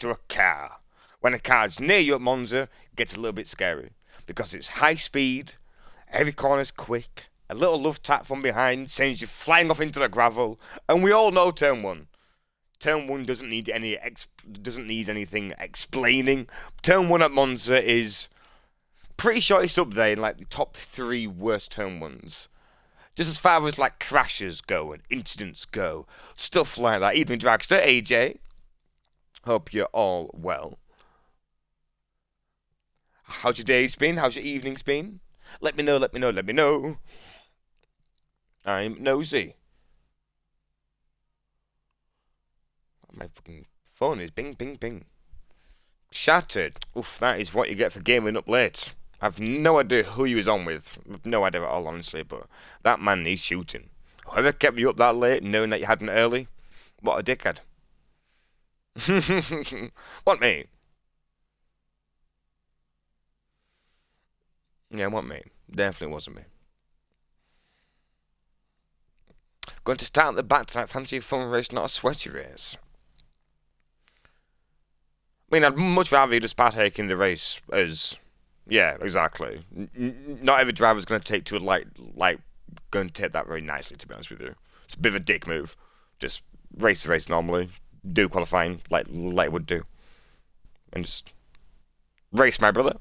to a car. When a car's near you at Monza, it gets a little bit scary because it's high speed, every corner's quick, a little love tap from behind sends you flying off into the gravel, and we all know turn one. Turn one doesn't need anything explaining. Turn one at Monza is pretty sure it's up there in like the top three worst turn ones. Just as far as like crashes go and incidents go, stuff like that. Evening Dragster, AJ. Hope you're all well. How's your day's been? How's your evening's been? Let me know, let me know, let me know. I'm nosy. My fucking phone is bing, bing, bing. Shattered. Oof, that is what you get for gaming up late. I've no idea who you was on with. I've no idea at all, honestly, but that man needs shooting. Whoever kept you up that late knowing that you had an early, what a dickhead. What, me? Yeah, what, me? Definitely wasn't me. Going to start at the back tonight. Fancy a fun race, not a sweaty race. I mean, I'd much rather you just partake in the race as... Yeah, exactly. Not every driver's going to take to it going to take that very nicely, to be honest with you. It's a bit of a dick move. Just race the race normally. Do qualifying like it would do. And just race, my brother.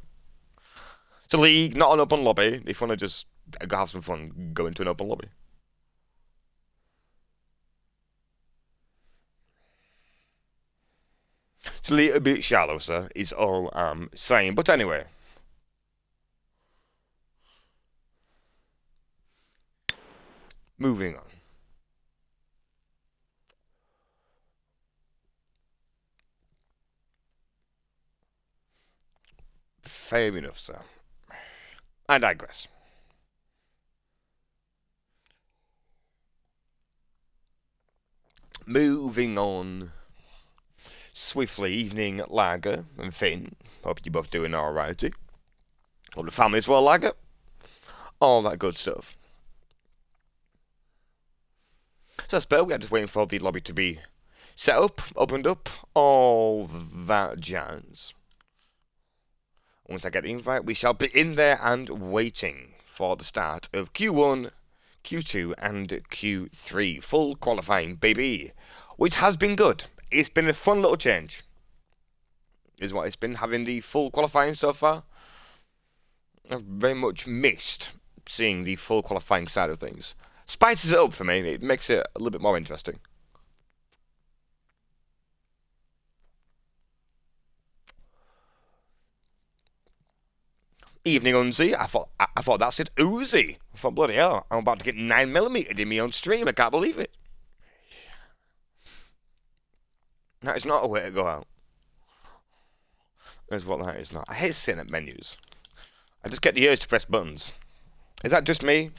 It's a league, not an open lobby. If you want to just go have some fun, go into an open lobby. It's a little bit shallow, sir, is all I'm saying. But anyway. Moving on. Fair enough, sir. I digress. Moving on. Swiftly, evening, Lager and Finn. Hope you're both doing alrighty. Hope the family's well, Lager. All that good stuff. So I suppose we are just waiting for the lobby to be set up, opened up, all that jazz. Once I get the invite, we shall be in there and waiting for the start of Q1, Q2, and Q3. Full qualifying, baby. Which has been good. It's been a fun little change. Is what it's been, having the full qualifying so far. I've very much missed seeing the full qualifying side of things. Spices it up for me. It makes it a little bit more interesting. Evening, Unzi. I thought that's it. Uzi. I thought, bloody hell, I'm about to get 9mm in me on stream. I can't believe it. That is not a way to go out. That's what that is not. I hate sitting at menus. I just get the urge to press buttons. Is that just me?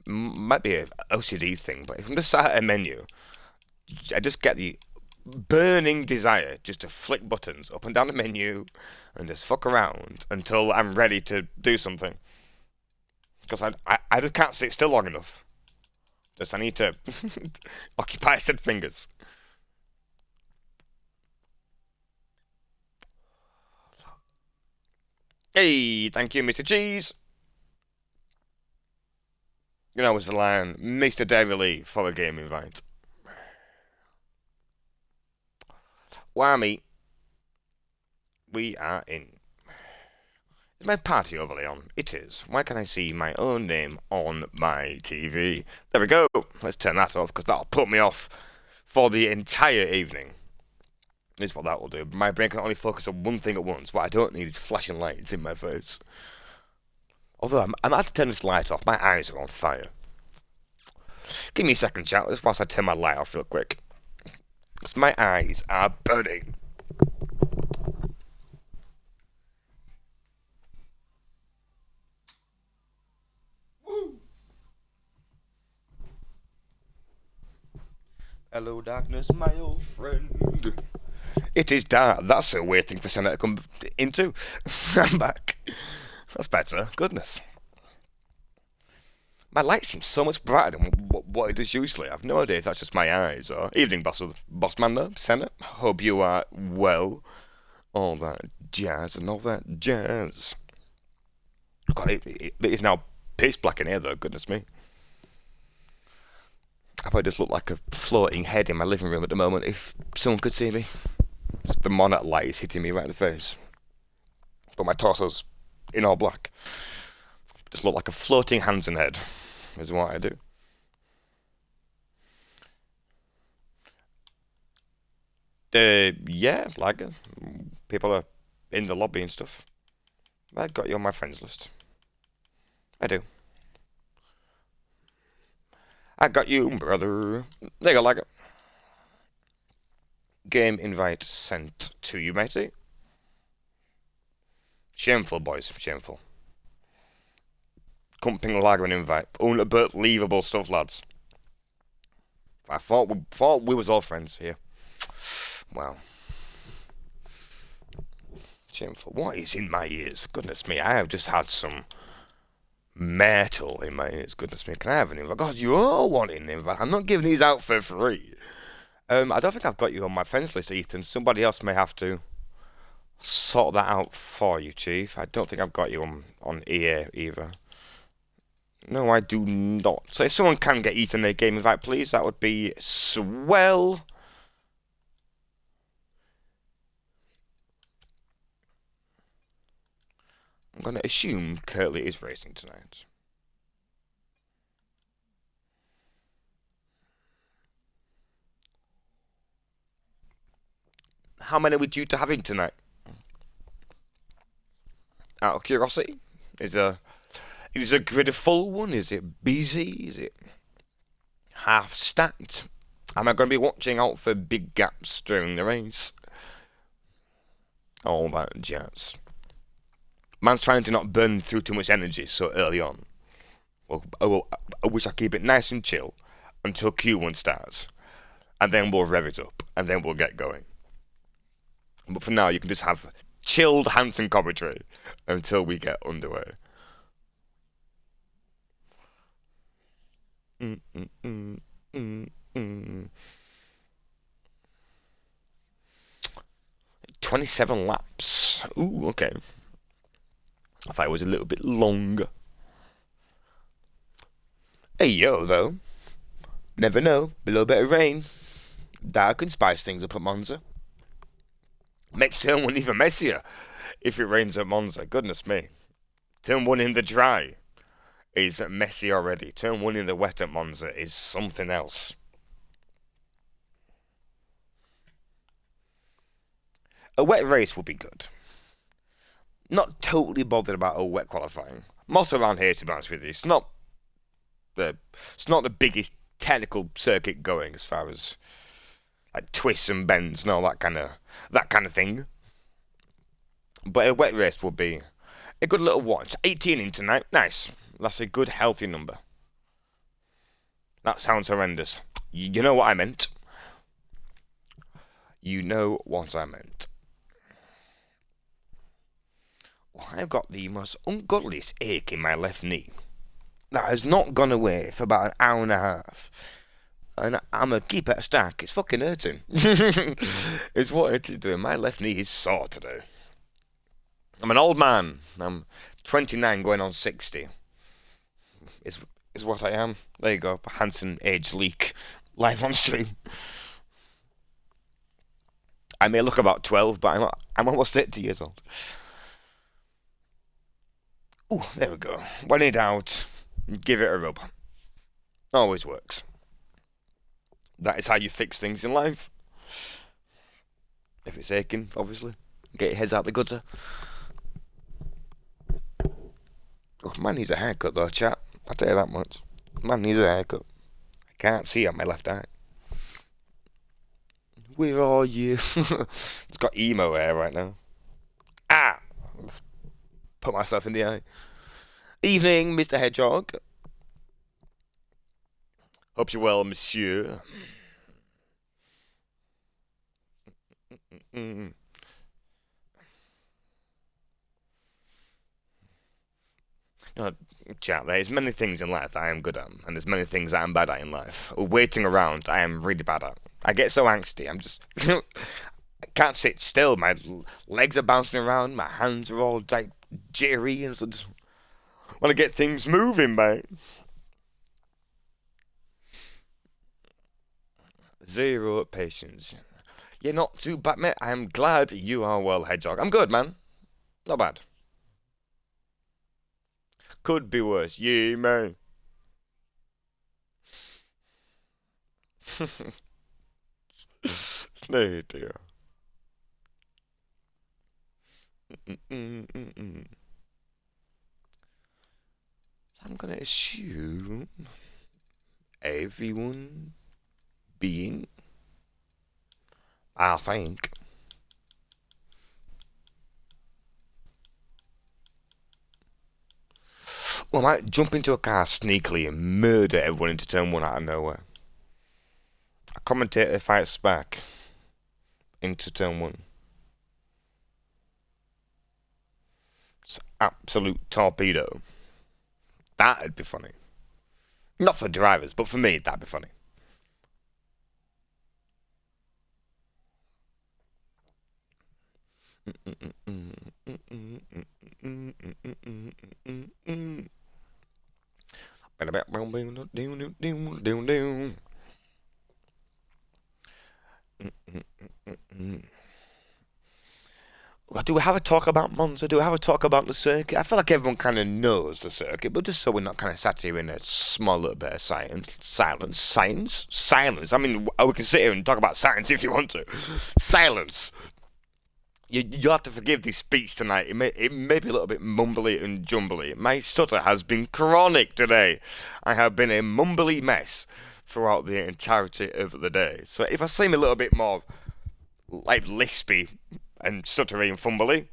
Might be an OCD thing, but if I'm just sat at a menu, I just get the burning desire just to flick buttons up and down the menu and just fuck around until I'm ready to do something. Because I just can't sit still long enough. I need to occupy said fingers. Hey, thank you, Mr. Cheese. You know, was the line, Mr. David Lee for a game invite. Whammy. We are in. Is my party overlay on? It is. Why can't I see my own name on my TV? There we go. Let's turn that off, because that'll put me off for the entire evening. Is what that will do. My brain can only focus on one thing at once. What I don't need is flashing lights in my face. Although I'm about to turn this light off. My eyes are on fire. Give me a second, chat. Just whilst I turn my light off real quick. Because my eyes are burning. Woo! Hello, darkness, my old friend. It is dark. That's a weird thing for Senna to come into. I'm back. That's better. Goodness. My light seems so much brighter than what it does usually. I've no idea if that's just my eyes or evening, boss man though, Senna. Hope you are well. All that jazz and all that jazz. God, it is now pitch black in here though. Goodness me. I probably just look like a floating head in my living room at the moment. If someone could see me, just the monarch light is hitting me right in the face. But my torso's in all black. Just look like a floating Hansen head, is what I do. Yeah, like people are in the lobby and stuff. I got you on my friends list. I do. I got you, brother. There you go, like it. Game invite sent to you, matey. Shameful, boys. Shameful. Couldn't lager an invite. Unbelievable stuff, lads. I thought we was all friends here. Wow. Shameful. What is in my ears? Goodness me, I have just had some metal in my ears. Goodness me, can I have an invite? God, you all want an invite. I'm not giving these out for free. I don't think I've got you on my friends list, Ethan. Somebody else may have to sort that out for you, Chief. I don't think I've got you on EA either. No, I do not. So if someone can get Ethan a game invite, please, that would be swell. I'm going to assume Curtly is racing tonight. How many are we due to having tonight? Out of curiosity, is a grid a full one? Is it busy? Is it half stacked? Am I going to be watching out for big gaps during the race? All that jazz. Man's trying to not burn through too much energy so early on. Well, I wish I keep it nice and chill until Q1 starts, and then we'll rev it up, and then we'll get going. But for now, you can just have chilled Hanson commentary until we get underway. 27 laps. Ooh, okay. I thought it was a little bit longer. Hey yo, though. Never know. A little bit of rain. That can spice things up at Monza. Makes turn one even messier if it rains at Monza. Goodness me. Turn one in the dry is messy already. Turn one in the wet at Monza is something else. A wet race would be good. Not totally bothered about a wet qualifying. Most around here, to be honest with you, it's not the biggest technical circuit going as far as like twists and bends and all that kind of thing. But a wet race would be a good little watch. 18 in tonight, nice. That's a good healthy number. That sounds horrendous. You know what I meant. You know what I meant. Well, I've got the most ungodliest ache in my left knee. That has not gone away for about an hour and a half. And I'm a keep it a stack. It's fucking hurting. It's what it is doing. My left knee is sore today. I'm an old man. I'm 29 going on 60. Is what I am. There you go. Hanson age leak. Live on stream. I may look about 12, but I'm almost 80 years old. Ooh, there we go. When in doubt, give it a rub. Always works. That is how you fix things in life. If it's aching, obviously. Get your heads out the gutter. Oh, man needs a haircut though, chat. I'll tell you that much. Man needs a haircut. I can't see on my left eye. Where are you? It's got emo hair right now. Ah! Let's put myself in the eye. Evening, Mr. Hedgehog. Hope you're well, monsieur. You know, chat, there's many things in life that I am good at, and there's many things that I'm bad at in life. Waiting around, I am really bad at. I get so angsty, I'm just... I can't sit still, my legs are bouncing around, my hands are all like jittery, and so just want to get things moving, mate. Zero patience. You're not too bad, mate. I am glad you are well, Hedgehog. I'm good, man. Not bad. Could be worse. Yeah, man. No, dear. I'm gonna assume everyone being, I think. Well, I might jump into a car sneakily and murder everyone into turn one out of nowhere. A commentator fights back into turn one. It's absolute torpedo. That'd be funny. Not for drivers, but for me, that'd be funny. Do we have a talk about Monza? Do we have a talk about the circuit? I feel like everyone kind of knows the circuit, but just so we're not kind of sat here in a small little bit of silence. I mean, we can sit here and talk about science if you want to. Silence. You have to forgive this speech tonight. It may be a little bit mumbly and jumbly. My stutter has been chronic today. I have been a mumbly mess throughout the entirety of the day. So if I seem a little bit more like lispy and stuttery and fumbly,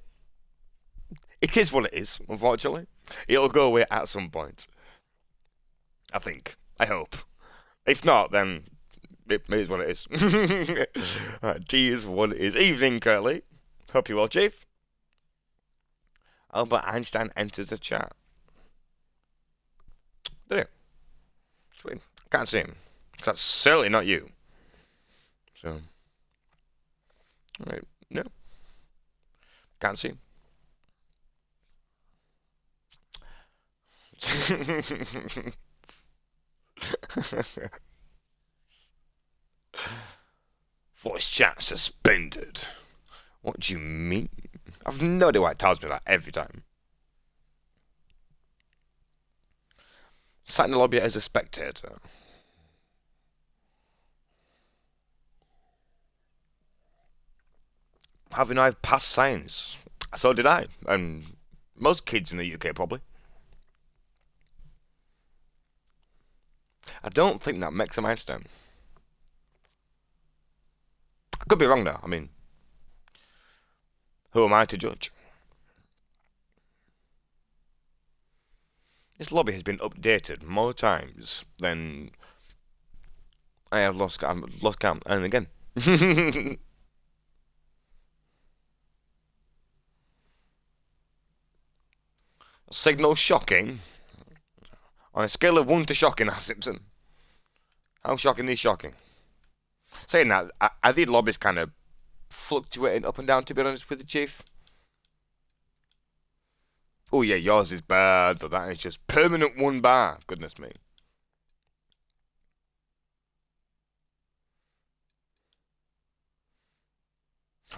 it is what it is, unfortunately. It'll go away at some point. I think. I hope. If not, then it is what it is. T is what it is. Evening, Curly. Hope you're well, Chief. Albert Einstein enters the chat. Did he? Sweet. Can't see him. That's certainly not you. So. Right. No. Can't see him. Voice chat suspended. What do you mean? I've no idea why it tells me that every time. Sat in the lobby as a spectator. Having I passed science? So did I, and most kids in the UK probably. I don't think that makes a milestone. I could be wrong though. I mean, who am I to judge? This lobby has been updated more times than I have lost count. And again. Signal shocking. On a scale of 1 to shocking, Simpson. How shocking is shocking? Saying that, I think lobbies kind of fluctuating up and down, to be honest with the Chief. Oh yeah, yours is bad, but that is just permanent 1 bar. Goodness me.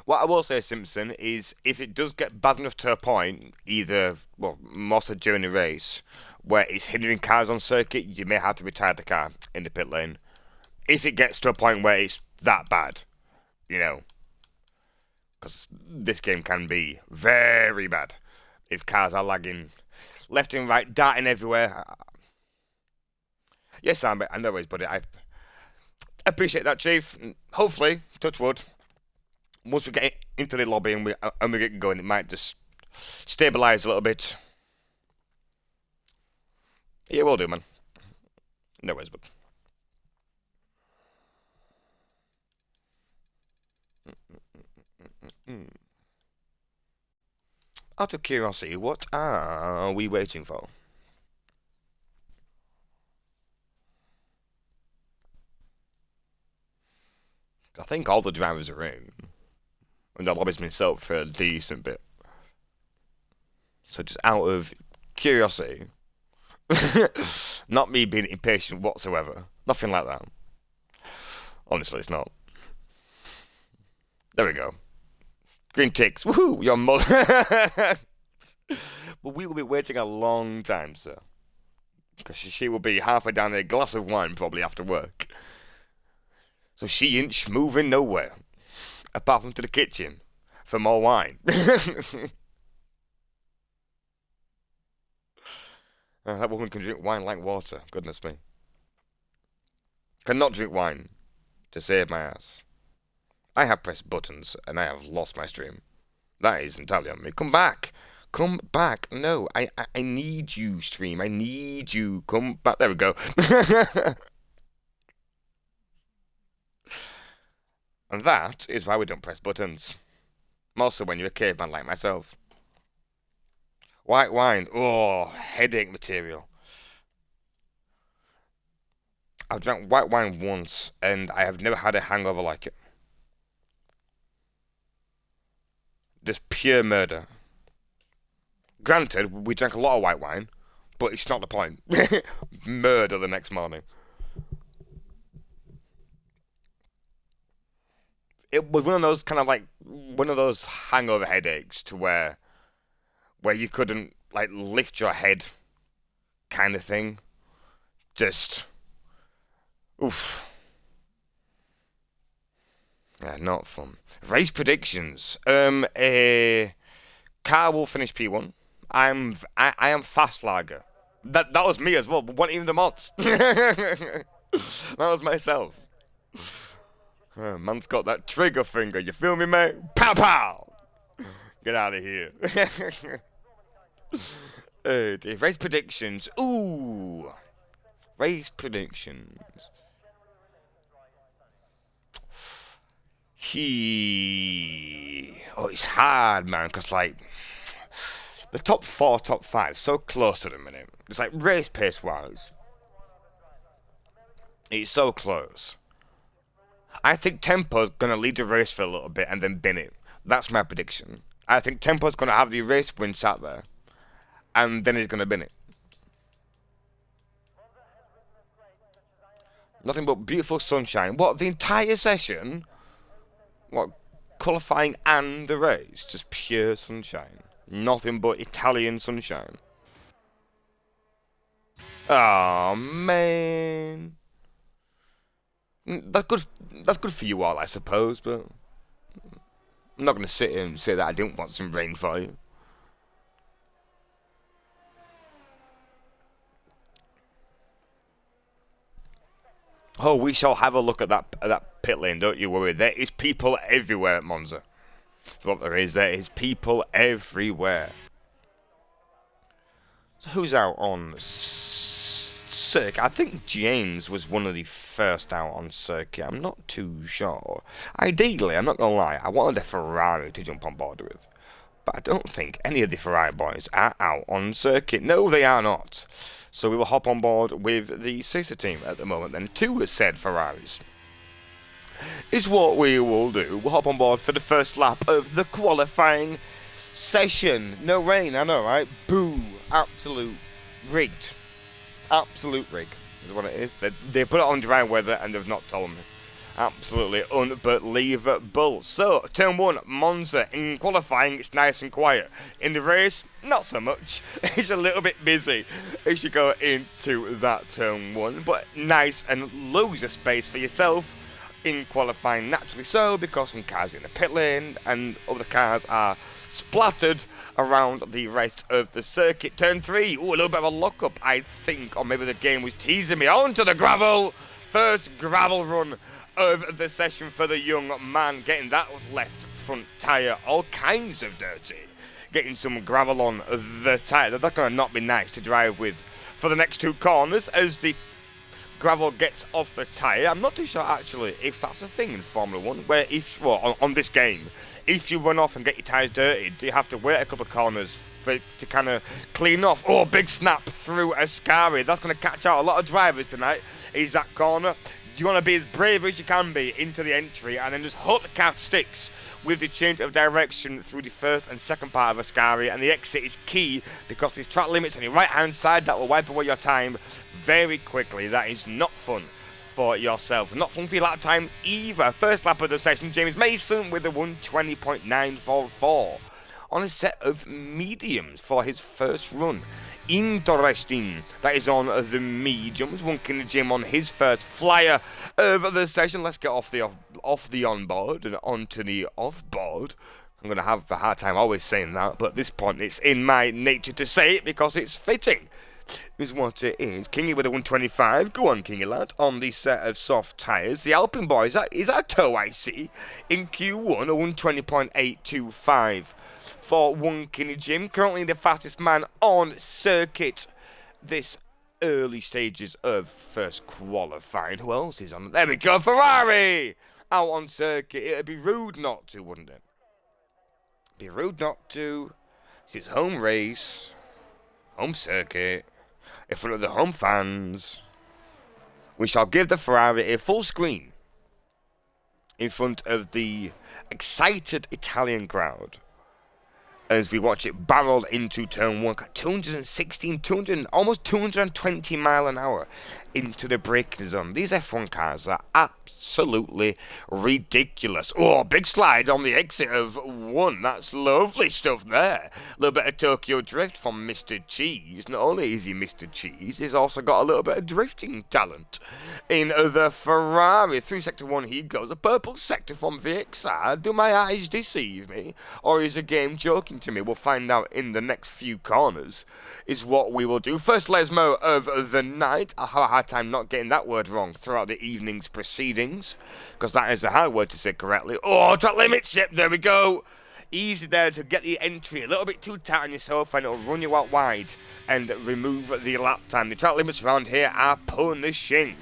What I will say, Simpson, is if it does get bad enough to a point, either, well, mostly during the race, where it's hindering cars on circuit, you may have to retire the car in the pit lane. If it gets to a point where it's that bad, you know, because this game can be very bad if cars are lagging left and right, darting everywhere. Yes, Sam, I know it's, buddy. I appreciate that, Chief. Hopefully, touch wood, once we get into the lobby and we get going, it might just stabilise a little bit. Yeah, we'll do, man. No worries, but. Out of curiosity, what are we waiting for? I think all the drivers are in. And the lobby's been set up for a decent bit. So just out of curiosity, not me being impatient whatsoever, nothing like that. Honestly, it's not. There we go. Green ticks. Woohoo! Your mother. But we will be waiting a long time, sir. Because she will be halfway down a glass of wine probably after work. So she ain't moving nowhere. Apart from to the kitchen. For more wine. That woman can drink wine like water. Goodness me. Cannot drink wine. To save my ass. I have pressed buttons and I have lost my stream. That is entirely on me. Come back! Come back! No, I need you, stream. I need you. Come back. There we go. And that is why we don't press buttons. Mostly when you're a caveman like myself. White wine. Oh, headache material. I've drank white wine once and I have never had a hangover like it. Just pure murder. Granted, we drank a lot of white wine, but it's not the point. Murder the next morning. It was one of those kind of like one of those hangover headaches to where you couldn't like lift your head kind of thing. Just oof. Yeah, not fun. Race predictions. A car will finish P1. I am fast lager. That was me as well, but wasn't even the mods. That was myself. Man's got that trigger finger, you feel me, mate? Pow pow! Get out of here. Race predictions. Ooh. Race predictions. Oh, it's hard, man, because, like, the top 4, top 5, so close at the minute. It's like race pace-wise. It's so close. I think Tempo's going to lead the race for a little bit and then bin it. That's my prediction. I think Tempo's going to have the race win sat there. And then he's going to bin it. Nothing but beautiful sunshine. What, the entire session? What, qualifying and the race? Just pure sunshine. Nothing but Italian sunshine. Oh man. That's good for you all, I suppose, but I'm not going to sit here and say that I didn't want some rain for you. Oh, we shall have a look at that pit lane, don't you worry. There is people everywhere at Monza. That's what there is. There is people everywhere. So who's out on circuit? I think James was one of the first out on circuit. I'm not too sure. Ideally, I'm not going to lie, I wanted a Ferrari to jump on board with. But I don't think any of the Ferrari boys are out on circuit. No, they are not. So we will hop on board with the sister team at the moment. Then 2 said Ferraris is what we will do. We'll hop on board for the first lap of the qualifying session. No rain, I know, right? Boo. Absolute rigged. Absolute rig is what it is. They put it on dry weather and they've not told me. Absolutely unbelievable. So, turn 1, Monza. In qualifying, it's nice and quiet. In the race, not so much. It's a little bit busy as you go into that turn 1. But nice and loads of space for yourself in qualifying, naturally so, because some cars are in the pit lane and other cars are splattered around the rest of the circuit. Turn 3, ooh, a little bit of a lock-up, I think, or maybe the game was teasing me. Onto the gravel! First gravel run of the session for the young man, getting that left front tyre all kinds of dirty. Getting some gravel on the tyre. That's going to not be nice to drive with for the next 2 corners as the gravel gets off the tyre. I'm not too sure, actually, if that's a thing in Formula 1, where if, well, on this game, if you run off and get your tyres dirty, do you have to wait a couple of corners for it to kind of clean off? Oh, big snap through Ascari. That's going to catch out a lot of drivers tonight. Is that corner You want to be as brave as you can be into the entry and then just hook the calf sticks with the change of direction through the first and second part of Ascari, and the exit is key because there's track limits on your right hand side that will wipe away your time very quickly. That is not fun for yourself. Not fun for your lap time either. First lap of the session, James Mason with a 1:20.944 on a set of mediums for his first run. Interesting. That is on the mediums. One King Jim on his first flyer of the session. Let's get off the onboard and onto the offboard. I'm going to have a hard time always saying that, but at this point it's in my nature to say it because it's fitting. Is what it is. Kingy with a 125. Go on, Kingy lad. On the set of soft tyres. The Alpine boy, is that a toe I see? In Q1, a 120.825. For One Kingy Jim, currently the fastest man on circuit this early stages of first qualifying. Who else is on? There we go, Ferrari! Out on circuit. It'd be rude not to, wouldn't it? Be rude not to. It's his home race, home circuit, in front of the home fans. We shall give the Ferrari a full screen in front of the excited Italian crowd as we watch it barrel into turn 1 at 216, almost 220 mile an hour into the braking zone. These F1 cars are absolutely ridiculous. Oh, big slide on the exit of 1. That's lovely stuff there. A little bit of Tokyo Drift from Mr. Cheese. Not only is he Mr. Cheese, he's also got a little bit of drifting talent. In the Ferrari, through Sector 1 he goes. A purple sector from VXR. Do my eyes deceive me? Or is the game joking to me? We'll find out in the next few corners, is what we will do. First Lesmo of the night. I'll have a hard time not getting that word wrong throughout the evening's proceedings, because that is a hard word to say correctly. Oh, track limits, yep, there we go. Easy there to get the entry a little bit too tight on yourself and it'll run you out wide and remove the lap time. The track limits around here are punishing.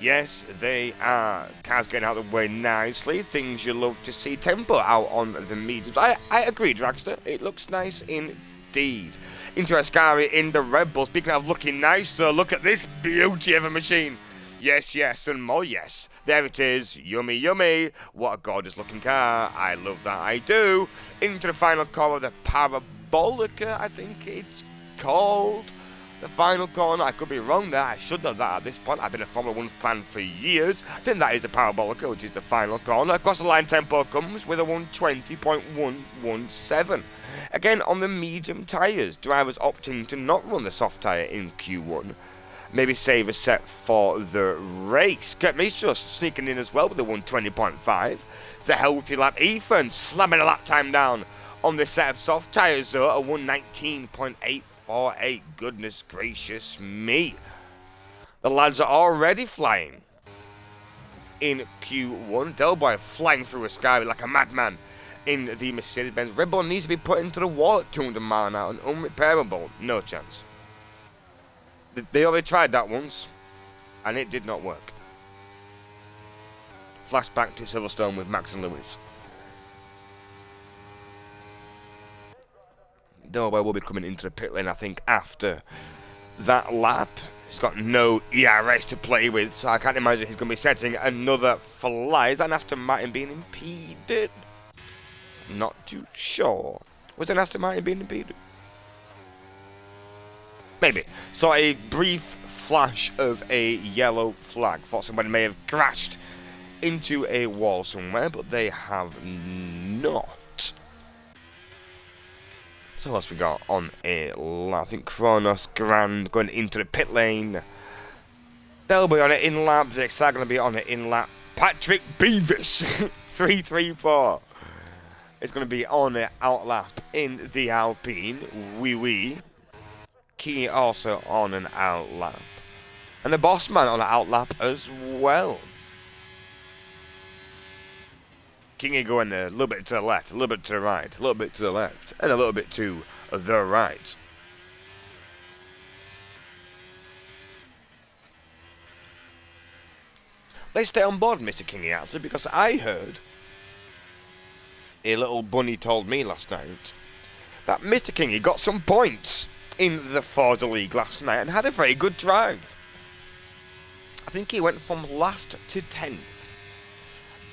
Yes, they are. Cars getting out of the way nicely. Things you love to see. Tempo out on the mediums. I agree, Dragster. It looks nice indeed. Into Ascari in the Red Bull. Speaking of looking nice, so look at this beauty of a machine. Yes, yes, and more yes. There it is. Yummy, yummy. What a gorgeous looking car. I love that. I do. Into the final corner of the Parabolica, I think it's called. The final corner. I could be wrong there. I should know that at this point. I've been a Formula 1 fan for years. I think that is a Parabolica, which is the final corner. Across the line tempo comes with a 120.117. Again, on the medium tyres. Drivers opting to not run the soft tyre in Q1. Maybe save a set for the race. Kurt Mistros sneaking in as well with the 120.5. It's a healthy lap. Ethan slamming a lap time down on the set of soft tyres though, a 119.848. Goodness gracious me. The lads are already flying in Q1. Delboy flying through a sky like a madman in the Mercedes-Benz. Red Bull needs to be put into the wall at 200 mile an hour and unrepairable. No chance. They already tried that once, and it did not work. Flashback to Silverstone with Max and Lewis. Delboy will be coming into the pit lane, I think, after that lap. He's got no ERS to play with, so I can't imagine he's going to be setting another fly. Is that an Aston Martin being impeded? Not too sure. Was an Aston Martin being impeded? Maybe. Saw a brief flash of a yellow flag. Thought somebody may have crashed into a wall somewhere, but they have not. So what else we got on a lap? I think Kronos Grand going into the pit lane. They'll be on it in lap. The XR going to be on it in lap. Patrick Beavis 334 is going to be on it out lap in the Alpine. Wee. Key also on an out lap. And the boss man on an out lap as well. Kingy going a little bit to the left, a little bit to the right, a little bit to the left, and a little bit to the right. Let's stay on board, Mr. Kingy, actually, because I heard, a little bunny told me last night, that Mr. Kingy got some points in the Forza League last night and had a very good drive. I think he went from last to 10th.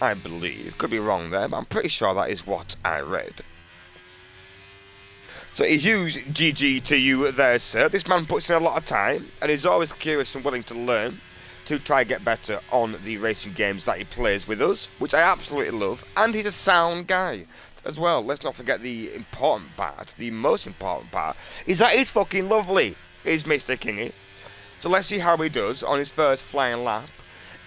I believe. Could be wrong there, but I'm pretty sure that is what I read. So he's used GG to you there, sir. This man puts in a lot of time, and he's always curious and willing to learn to try and get better on the racing games that he plays with us, which I absolutely love. And he's a sound guy as well. Let's not forget the important part, the most important part, is that he's fucking lovely. He's Mr. Kingy. So let's see how he does on his first flying lap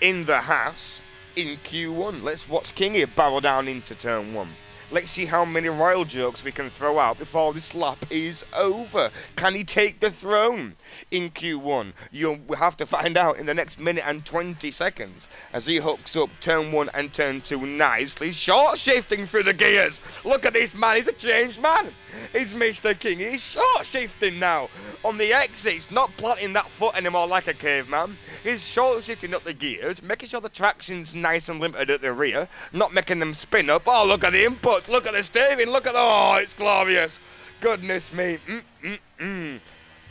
in the Haas in Q1. Let's watch Kingy barrel down into turn 1. Let's see how many royal jokes we can throw out before this lap is over. Can he take the throne in Q1? You'll have to find out in the next minute and 20 seconds as he hooks up turn 1 and turn 2 nicely, short shifting through the gears. Look at this man, he's a changed man. He's Mr. King, he's short shifting now on the exits, not planting that foot anymore like a caveman. He's short shifting up the gears, making sure the traction's nice and limited at the rear, not making them spin up. Oh, look at the inputs, look at the steering, look at, oh, it's glorious. Goodness me.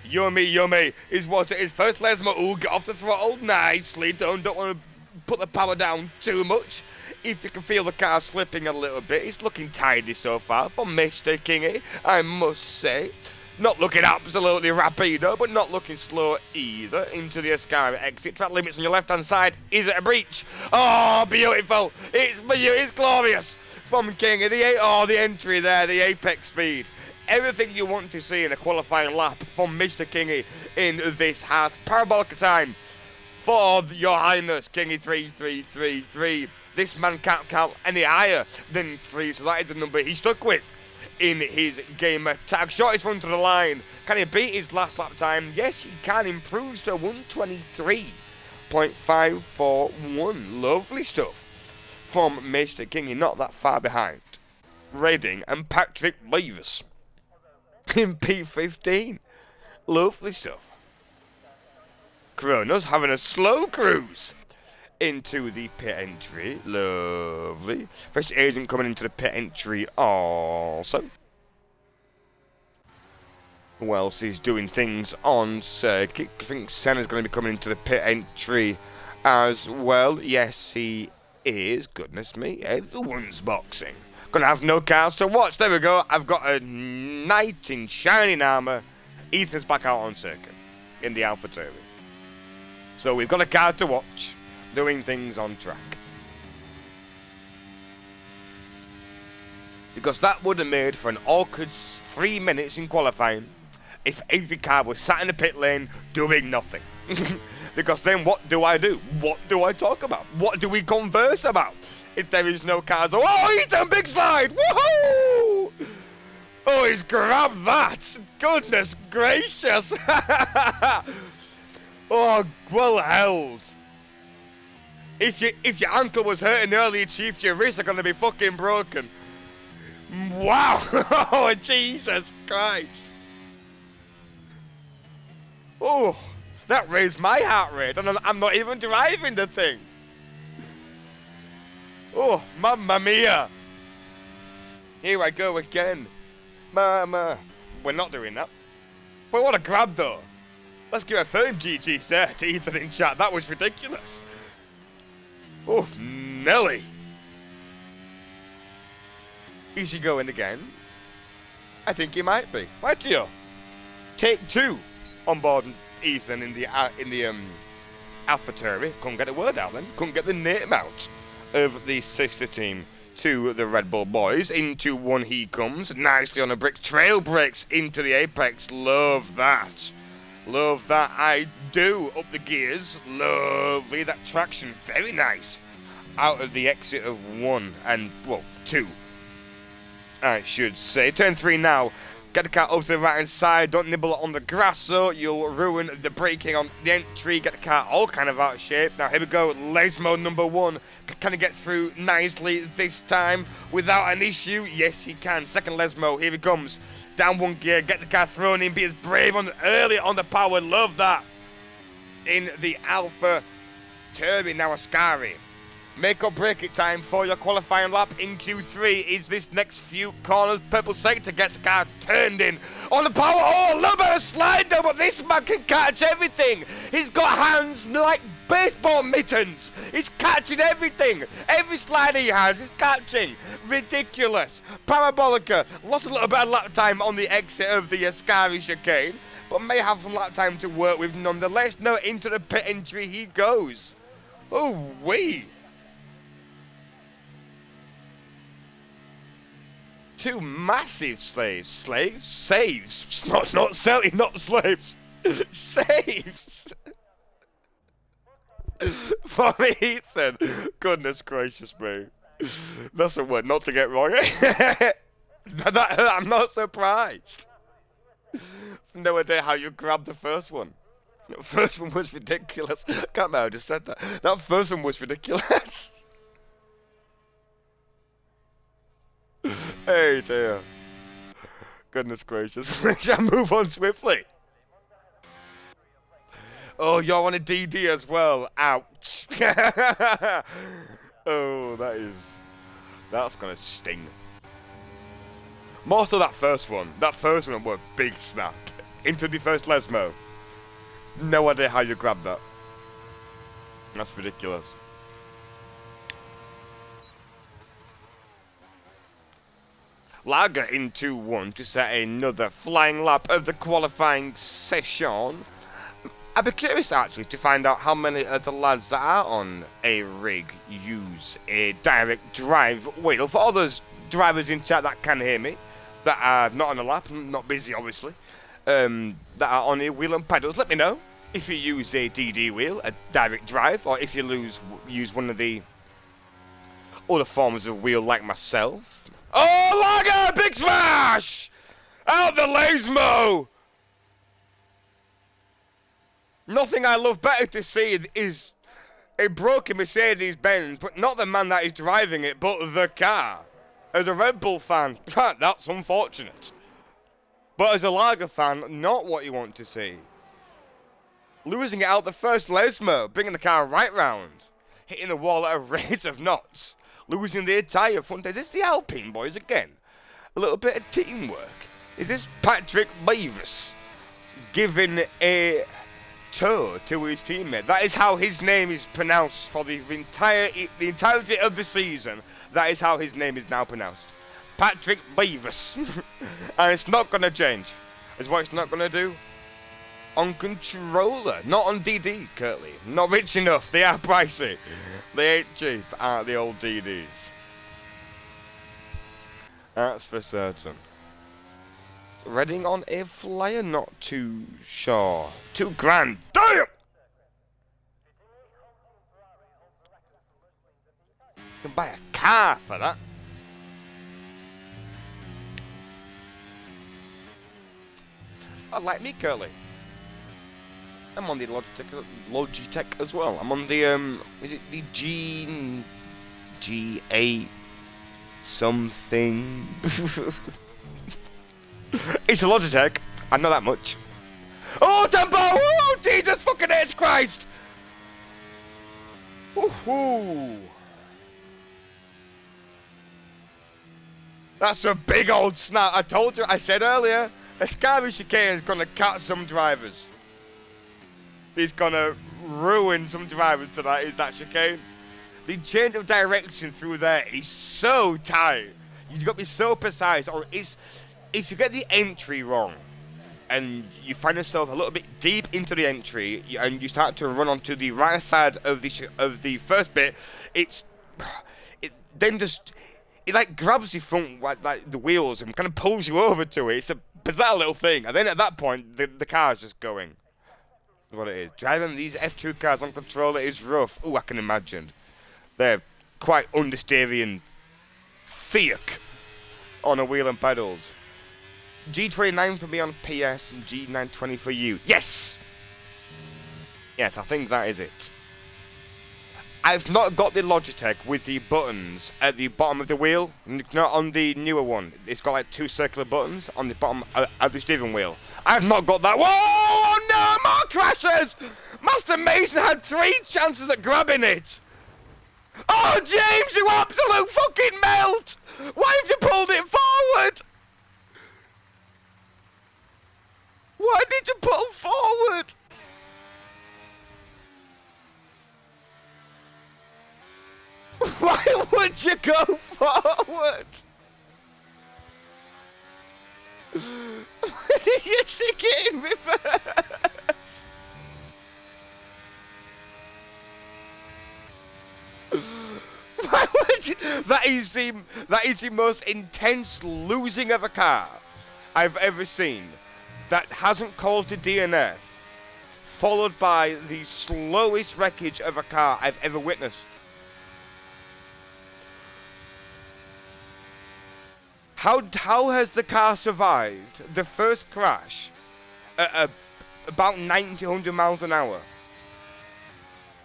Yummy, yummy is what it is. First, Lesmo, ooh, get off the throttle nicely. Don't want to put the power down too much. If you can feel the car slipping a little bit, it's looking tidy so far for Mr. Kingy, I must say. Not looking absolutely rapido, but not looking slow either. Into the Ascari exit. Track limits on your left-hand side. Is it a breach? Oh, beautiful. It's glorious. From Kingy, the entry there, the apex speed. Everything you want to see in a qualifying lap from Mr. Kingy in this Haas. Parabolica time for your Highness, Kingy 3333. This man can't count any higher than 3, so that is the number he stuck with in his gamer tag. Shortest run to the line. Can he beat his last lap time? Yes, he can. Improves to 123.541. Lovely stuff from Mr. Kingy. Not that far behind Redding and Patrick Levis in P15. Lovely stuff. Kronos having a slow cruise into the pit entry. Lovely. First agent coming into the pit entry also. Who else is doing things on circuit? I think Senna's going to be coming into the pit entry as well. Yes, he is. Goodness me. Everyone's boxing. Gonna have no cars to watch. There we go. I've got a knight in shining armour. Ethan's back out on circuit in the AlphaTauri. So we've got a car to watch, doing things on track. Because that would have made for an awkward 3 minutes in qualifying if every car was sat in the pit lane doing nothing. Because then what do I do? What do I talk about? What do we converse about if there is no cars? Oh, Ethan, big slide! Woohoo! Oh, he's grabbed that! Goodness gracious! Oh, well held. If your ankle was hurting earlier, Chief, your wrists are going to be fucking broken. Wow! Oh, Jesus Christ! Oh, that raised my heart rate, and I'm not even driving the thing. Oh, mamma mia! Here I go again. Mama. We're not doing that. But what a grab, though. Let's give a firm GG sir to Ethan in chat. That was ridiculous. Oh, Nelly. Is he going again? I think he might be. Might you? Take 2 on board Ethan in the AlphaTauri. Couldn't get a word out then. Couldn't get the name out of the sister team to the Red Bull boys. Into 1 he comes. Nicely on a brick. Trail breaks into the apex. Love that. Love that. I do. Up the gears. Lovely. That traction. Very nice. Out of the exit of 1 and, well, 2. I should say. Turn 3 now. Get the car over to the right hand side. Don't nibble on the grass, so you'll ruin the braking on the entry. Get the car all kind of out of shape. Now here we go. Lesmo number 1. Can he get through nicely this time without an issue? Yes, he can. Second Lesmo. Here he comes. Down 1 gear. Get the car thrown in. Be as brave on early on the power. Love that. In the AlphaTauri now Ascari. Make or break it time for your qualifying lap in Q3 is this next few corners. Purple sector gets the car turned in on the power. Oh, a little bit of slide though, but this man can catch everything. He's got hands like baseball mittens. He's catching everything. Every slider he has, he's catching. Ridiculous. Parabolica lost a little bit of lap time on the exit of the Ascari chicane, but may have some lap time to work with nonetheless. Now into the pit entry he goes. Oh, wee. Two massive slaves. Saves. Not selling, not slaves. Saves. For me, Ethan. Goodness gracious me. That's a word not to get wrong. I'm not surprised. No idea how you grabbed the first one. The first one was ridiculous. Can't remember how I just said that. That first one was ridiculous. Hey dear. Goodness gracious. We shall move on swiftly. Oh, you're on a DD as well. Ouch. Oh, that's gonna sting. More so that first one. That first one was a big snap. Into the first Lesmo. No idea how you grabbed that. That's ridiculous. Lager in 2-1 to set another flying lap of the qualifying session. I'd be curious actually to find out how many of the lads that are on a rig use a direct drive wheel. For all those drivers in chat that can hear me, that are not on a lap, not busy obviously, that are on a wheel and pedals, let me know if you use a DD wheel, a direct drive, or if you use one of the other forms of wheel like myself. Oh, Lager! Big smash! Out the Lesmo! Nothing I love better to see is a broken Mercedes-Benz, but not the man that is driving it, but the car. As a Red Bull fan, that's unfortunate. But as a Lager fan, not what you want to see. Losing it out the first Lesmo, bringing the car right round, hitting the wall at a rate of knots. Losing the entire front. Is this the Alpine boys again? A little bit of teamwork. Is this Patrick Beavis giving a tour to his teammate? That is how his name is pronounced for the entirety of the season. That is how his name is now pronounced. Patrick Beavis. And it's not going to change. Is what it's not going to do. On controller, not on DD, Curtly. Not rich enough. They are pricey. They ain't cheap, aren't the old DDs? That's for certain. Reading on a flyer, not too sure. $2,000. Damn! You can buy a car for that. I like me, Curly. I'm on the Logitech as well. I'm on the is it the G8 something? It's a Logitech. I know that much. Oh, tempo! Oh, Jesus fucking H Christ! Woohoo! That's a big old snap. I told you. I said earlier, Ascari chicane is gonna catch some drivers. He's gonna ruin some drivers tonight, is that chicane. The change of direction through there is so tight. You've got to be so precise, or if you get the entry wrong, and you find yourself a little bit deep into the entry, and you start to run onto the right side of the first bit, it like grabs your front, like the wheels, and kind of pulls you over to it. It's a bizarre little thing, and then at that point, the car's just going. What it is. Driving these F2 cars on controller is rough. Oh, I can imagine. They're quite understeery and thick on a wheel and pedals. G29 for me on PS and G920 for you. Yes! Yes, I think that is it. I've not got the Logitech with the buttons at the bottom of the wheel. Not on the newer one. It's got like two circular buttons on the bottom of the steering wheel. I've not got that. Whoa! No! More crashes! Master Mason had 3 chances at grabbing it. Oh, James, you absolute fucking melt! Why have you pulled it forward? Why did you pull forward? would you go forward? Why did you stick it in reverse? Why would you? That is the most intense losing of a car I've ever seen. That hasn't caused a DNF, followed by the slowest wreckage of a car I've ever witnessed. How has the car survived the first crash at about 90, 100 miles an hour?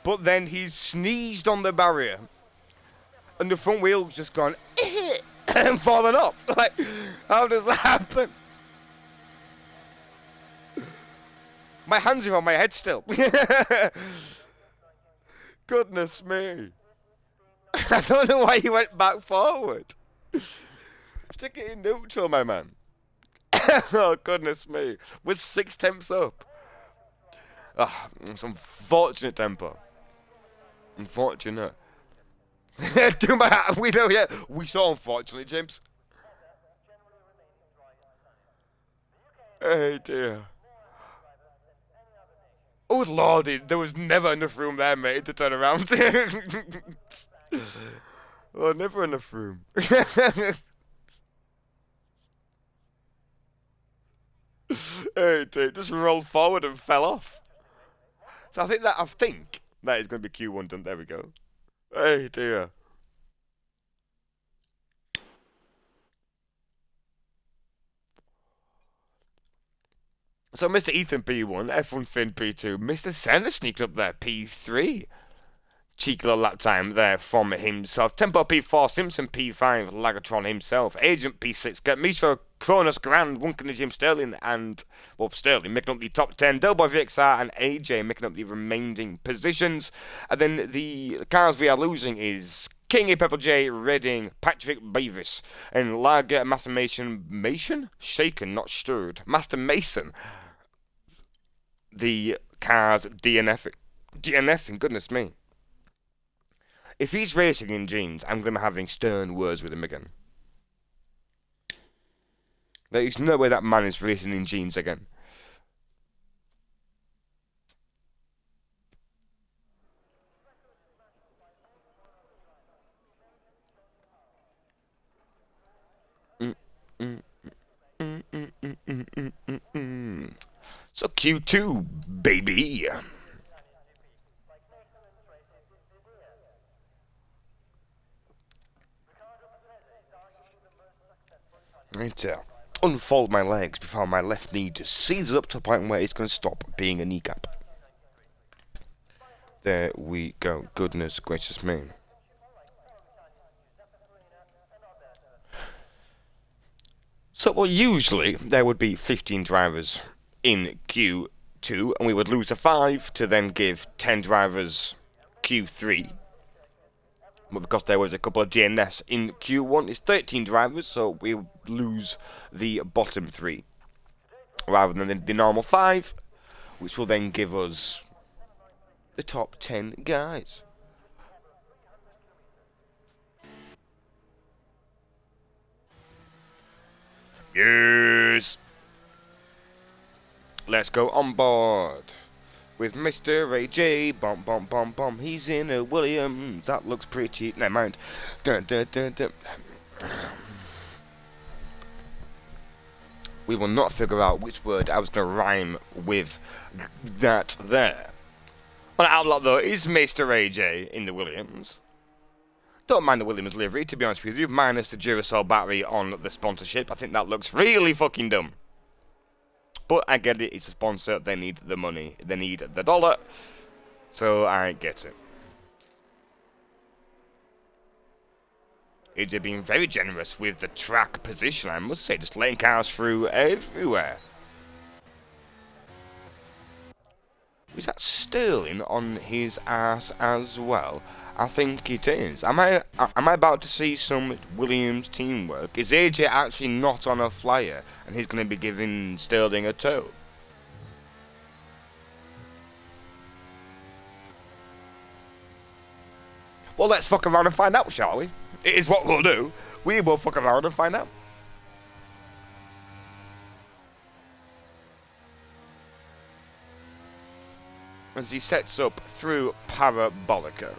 But then he's sneezed on the barrier and the front wheel's just gone and fallen off. Like, how does that happen? My hands are on my head still. Goodness me. I don't know why he went back forward. Stick it in neutral, my man. Oh, goodness me. We're 6 temps up. Ah, it's unfortunate tempo. Unfortunate. Do my hat. We know, yeah. We saw, unfortunately, James. Hey, dear. Oh, lordy. There was never enough room there, mate, to turn around. Oh, never enough room. Hey, dude, just rolled forward and fell off. So I think that is going to be Q1 done. There we go. Hey, dear. So Mr. Ethan P1, F1 Finn P2, Mr. Senna sneaked up there, P3. Cheeky little lap time there from himself. Tempo P4, Simpson P5, Lagatron himself, Agent P6, Get Mistro, Cronus, Grand, Wunkin and Jim Sterling, and, well, Sterling making up the top 10, Delboy VXR and AJ making up the remaining positions. And then the cars we are losing is King A Pepper J, Redding, Patrick Beavis, and Lager Master Mason? Shaken, not stirred. Master Mason. The cars DNFing, goodness me. If he's racing in jeans, I'm going to be having stern words with him again. There is no way that man is racing in jeans again. So Q2, baby. Right to unfold my legs before my left knee just seizes up to the point where it's going to stop being a kneecap. There we go. Goodness gracious me. So, well, usually there would be 15 drivers in Q2, and we would lose to 5 to then give 10 drivers Q3. But because there was a couple of DNS in Q1, it's 13 drivers, so we lose the bottom 3 rather than the normal 5, which will then give us the top 10 guys. Yes! Let's go on board with Mr. AJ, bum bum bum bum. He's in a Williams. That looks pretty. Never mind. Dun, dun, dun, dun. We will not figure out which word I was going to rhyme with that there. On Outlaw though is Mr. AJ in the Williams. Don't mind the Williams livery, to be honest with you, minus the Duracell battery on the sponsorship. I think that looks really fucking dumb. But I get it, it's a sponsor, they need the money, they need the dollar, so I get it. AJ being very generous with the track position, I must say, just letting cars through everywhere. Is that Sterling on his ass as well? I think it is. Am I about to see some Williams teamwork? Is AJ actually not on a flyer and he's going to be giving Sterling a tow? Well, let's fuck around and find out, shall we? It is what we'll do. We will fuck around and find out. As he sets up through Parabolica.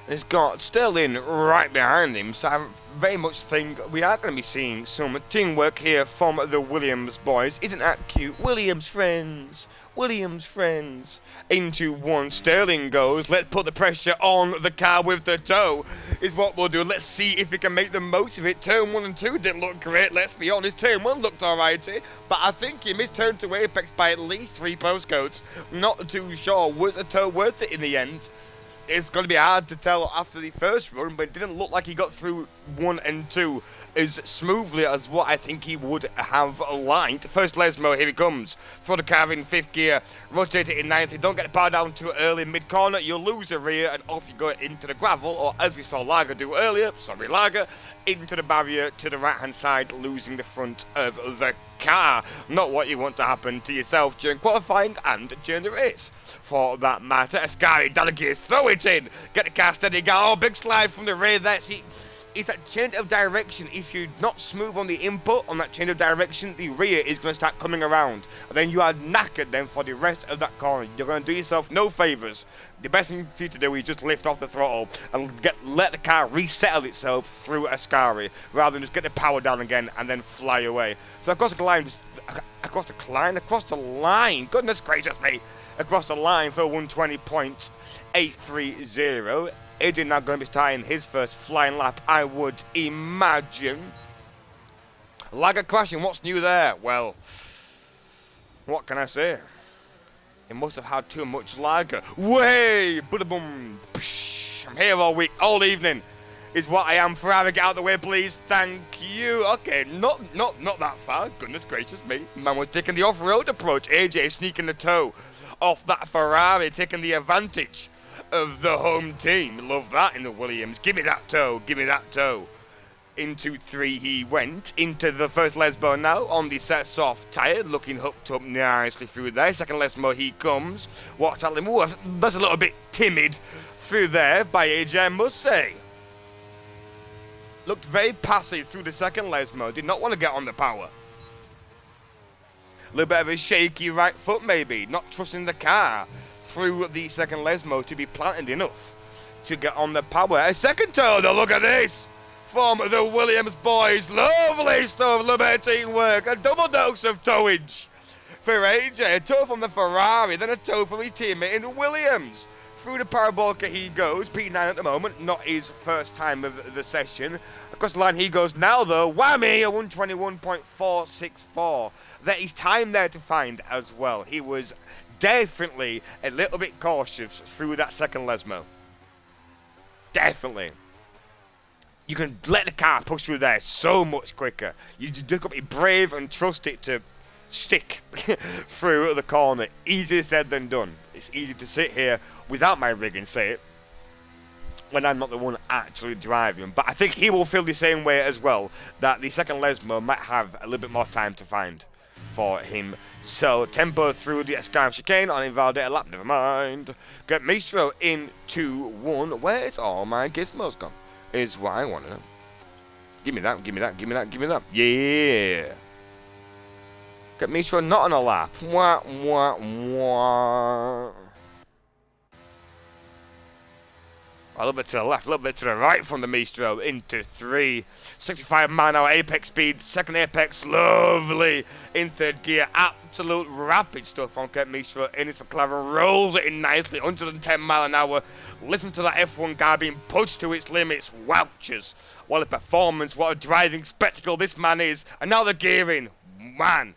He's got Sterling right behind him, so I very much think we are going to be seeing some teamwork here from the Williams boys. Isn't that cute? Williams friends. Williams friends. Into one. Sterling goes. Let's put the pressure on the car with the toe. Is what we'll do. Let's see if we can make the most of it. Turn 1 and 2 didn't look great. Let's be honest. Turn 1 looked alrighty. But I think he missed turn to Apex by at least 3 postcodes. Not too sure. Was a toe worth it in the end? It's going to be hard to tell after the first run, but it didn't look like he got through 1 and 2 as smoothly as what I think he would have liked. First Lesmo, here he comes. Throw the car in 5th gear, rotate it in 90, don't get the power down too early mid-corner, you'll lose the rear and off you go into the gravel, or as we saw Lager do earlier, into the barrier to the right-hand side, losing the front of the car. Not what you want to happen to yourself during qualifying and during the race. For that matter, Ascari, down the gears, throw it in, get the car steady, go, oh, big slide from the rear there, see, it's that change of direction. If you're not smooth on the input, on that change of direction, the rear is going to start coming around. And then you are knackered then for the rest of that corner. You're going to do yourself no favours. The best thing for you to do is just lift off the throttle and let the car resettle itself through Ascari, rather than just get the power down again and then fly away. So across the line, goodness gracious me, across the line for 120.830. Adrian now going to be starting his first flying lap, I would imagine. Lager crashing, what's new there? Well, what can I say? He must have had too much lager. Way! Boom! I'm here all week, all evening. Is what I am. Ferrari, get out of the way, please. Thank you. Okay, not that far. Goodness gracious me. Man was taking the off-road approach. AJ sneaking the toe off that Ferrari, taking the advantage of the home team. Love that in the Williams. Give me that toe. Give me that toe. Into 3 he went. Into the first Lesmo now on the set soft tyre. Looking hooked up nicely through there. Second Lesmo he comes. Watch out. Ooh, that's a little bit timid through there by AJ, I must say. Looked very passive through the second Lesmo. Did not want to get on the power. A little bit of a shaky right foot maybe. Not trusting the car through the second Lesmo to be planted enough to get on the power. A second toe, though, look at this from the Williams boys. Lovely stuff, Libertine work. A double dose of towage for AJ. A toe from the Ferrari, then a toe from his teammate in Williams. Through the Parabolica he goes, P9 at the moment, not his first time of the session. Across the line he goes now though, whammy, a 121.464. There is time there to find as well. He was definitely a little bit cautious through that second Lesmo. Definitely. You can let the car push through there so much quicker. You just got to be brave and trust it to stick through the corner. Easier said than done. It's easy to sit here without my rig and say it when I'm not the one actually driving. But I think he will feel the same way as well, that the second Lesmo might have a little bit more time to find for him. So tempo through the Ascari chicane on invalidate a lap, never mind. Get Mistro into 1. Where's all my gizmos gone? Is what I want to know. Give me that, give me that, give me that, give me that. Yeah. Get Mistro not on a lap. Wah, wah, wah. A little bit to the left, a little bit to the right from the Mistro into 3. 65 mile/hour apex speed. Second apex, lovely in 3rd gear. Absolute rapid stuff on Kurt Mistro in his McLaren. Rolls it in nicely, 110 mile/hour. Listen to that F1 car being pushed to its limits. Wouchers. What a performance, what a driving spectacle this man is. And now the gearing. Man.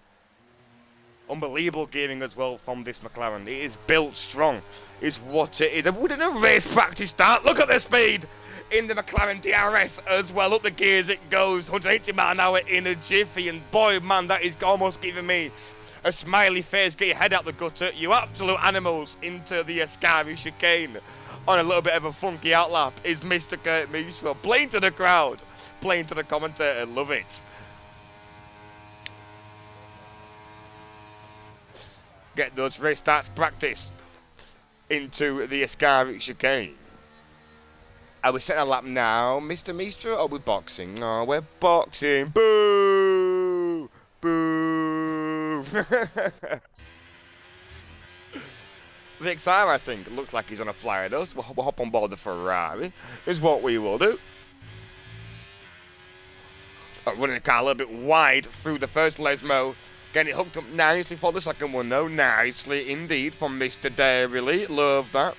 Unbelievable gearing as well from this McLaren. It is built strong, is what it is. Wouldn't a race practice start? Look at the speed in the McLaren DRS as well. Up the gears it goes, 180 mile/hour in a jiffy. And boy, man, that is almost giving me a smiley face. Get your head out the gutter, you absolute animals, into the Ascari chicane. On a little bit of a funky outlap is Mr. Kurt Mistro. Playing to the crowd, playing to the commentator. Love it. Get those race starts practice into the Ascari chicane. Are we setting a lap now, Mr. Mistra, or are we boxing? No, we're boxing. Boo! Boo! The XR, I think, looks like he's on a flyer, though, so we'll hop on board the Ferrari, is what we will do. Running the car a little bit wide through the first Lesmo, getting it hooked up nicely for the second one, though. Nicely indeed from Mr. Dairy. Love that.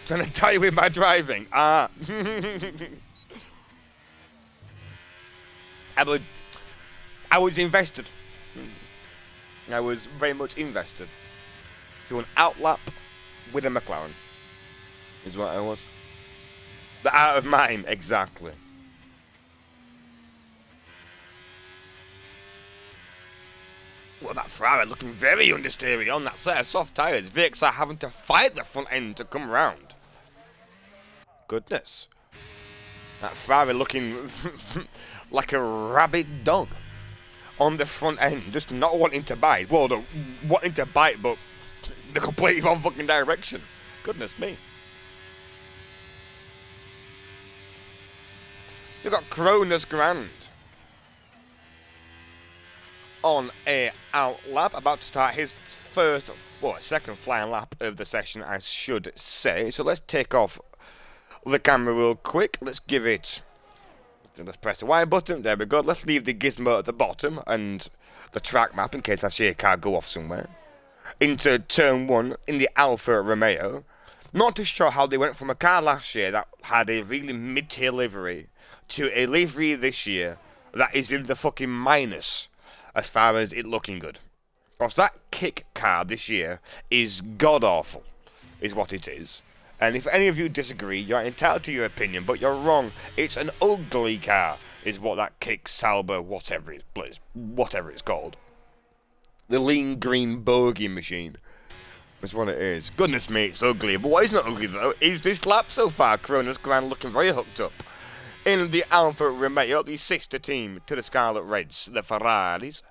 Trying to tell you with my driving. I was invested. I was very much invested. To an outlap with a McLaren. Is what I was. The out of mine, exactly. Well, that Ferrari looking very understeery on that set of soft tyres. Vicks are having to fight the front end to come round. Goodness. That Ferrari looking like a rabid dog on the front end, just not wanting to bite. Well, wanting to bite, but the completely wrong fucking direction. Goodness me. You've got Cronus Grand on a out lap, about to start his second flying lap of the session, I should say. So let's take off the camera real quick. Let's give it. Let's press the Y button. There we go. Let's leave the gizmo at the bottom and the track map in case I see a car go off somewhere. Into turn 1 in the Alfa Romeo. Not too sure how they went from a car last year that had a really mid-tier livery to a livery this year that is in the fucking minus as far as it looking good. Because that kick car this year is god-awful, is what it is. And if any of you disagree, you're entitled to your opinion, but you're wrong. It's an ugly car, is what that kick Sauber, whatever it's called. The lean green bogey machine is what it is. Goodness me, it's ugly. But what is not ugly, though, is this lap so far. Cronus Grand looking very hooked up. In the Alfa Romeo, the sister team to the Scarlet Reds, the Ferraris.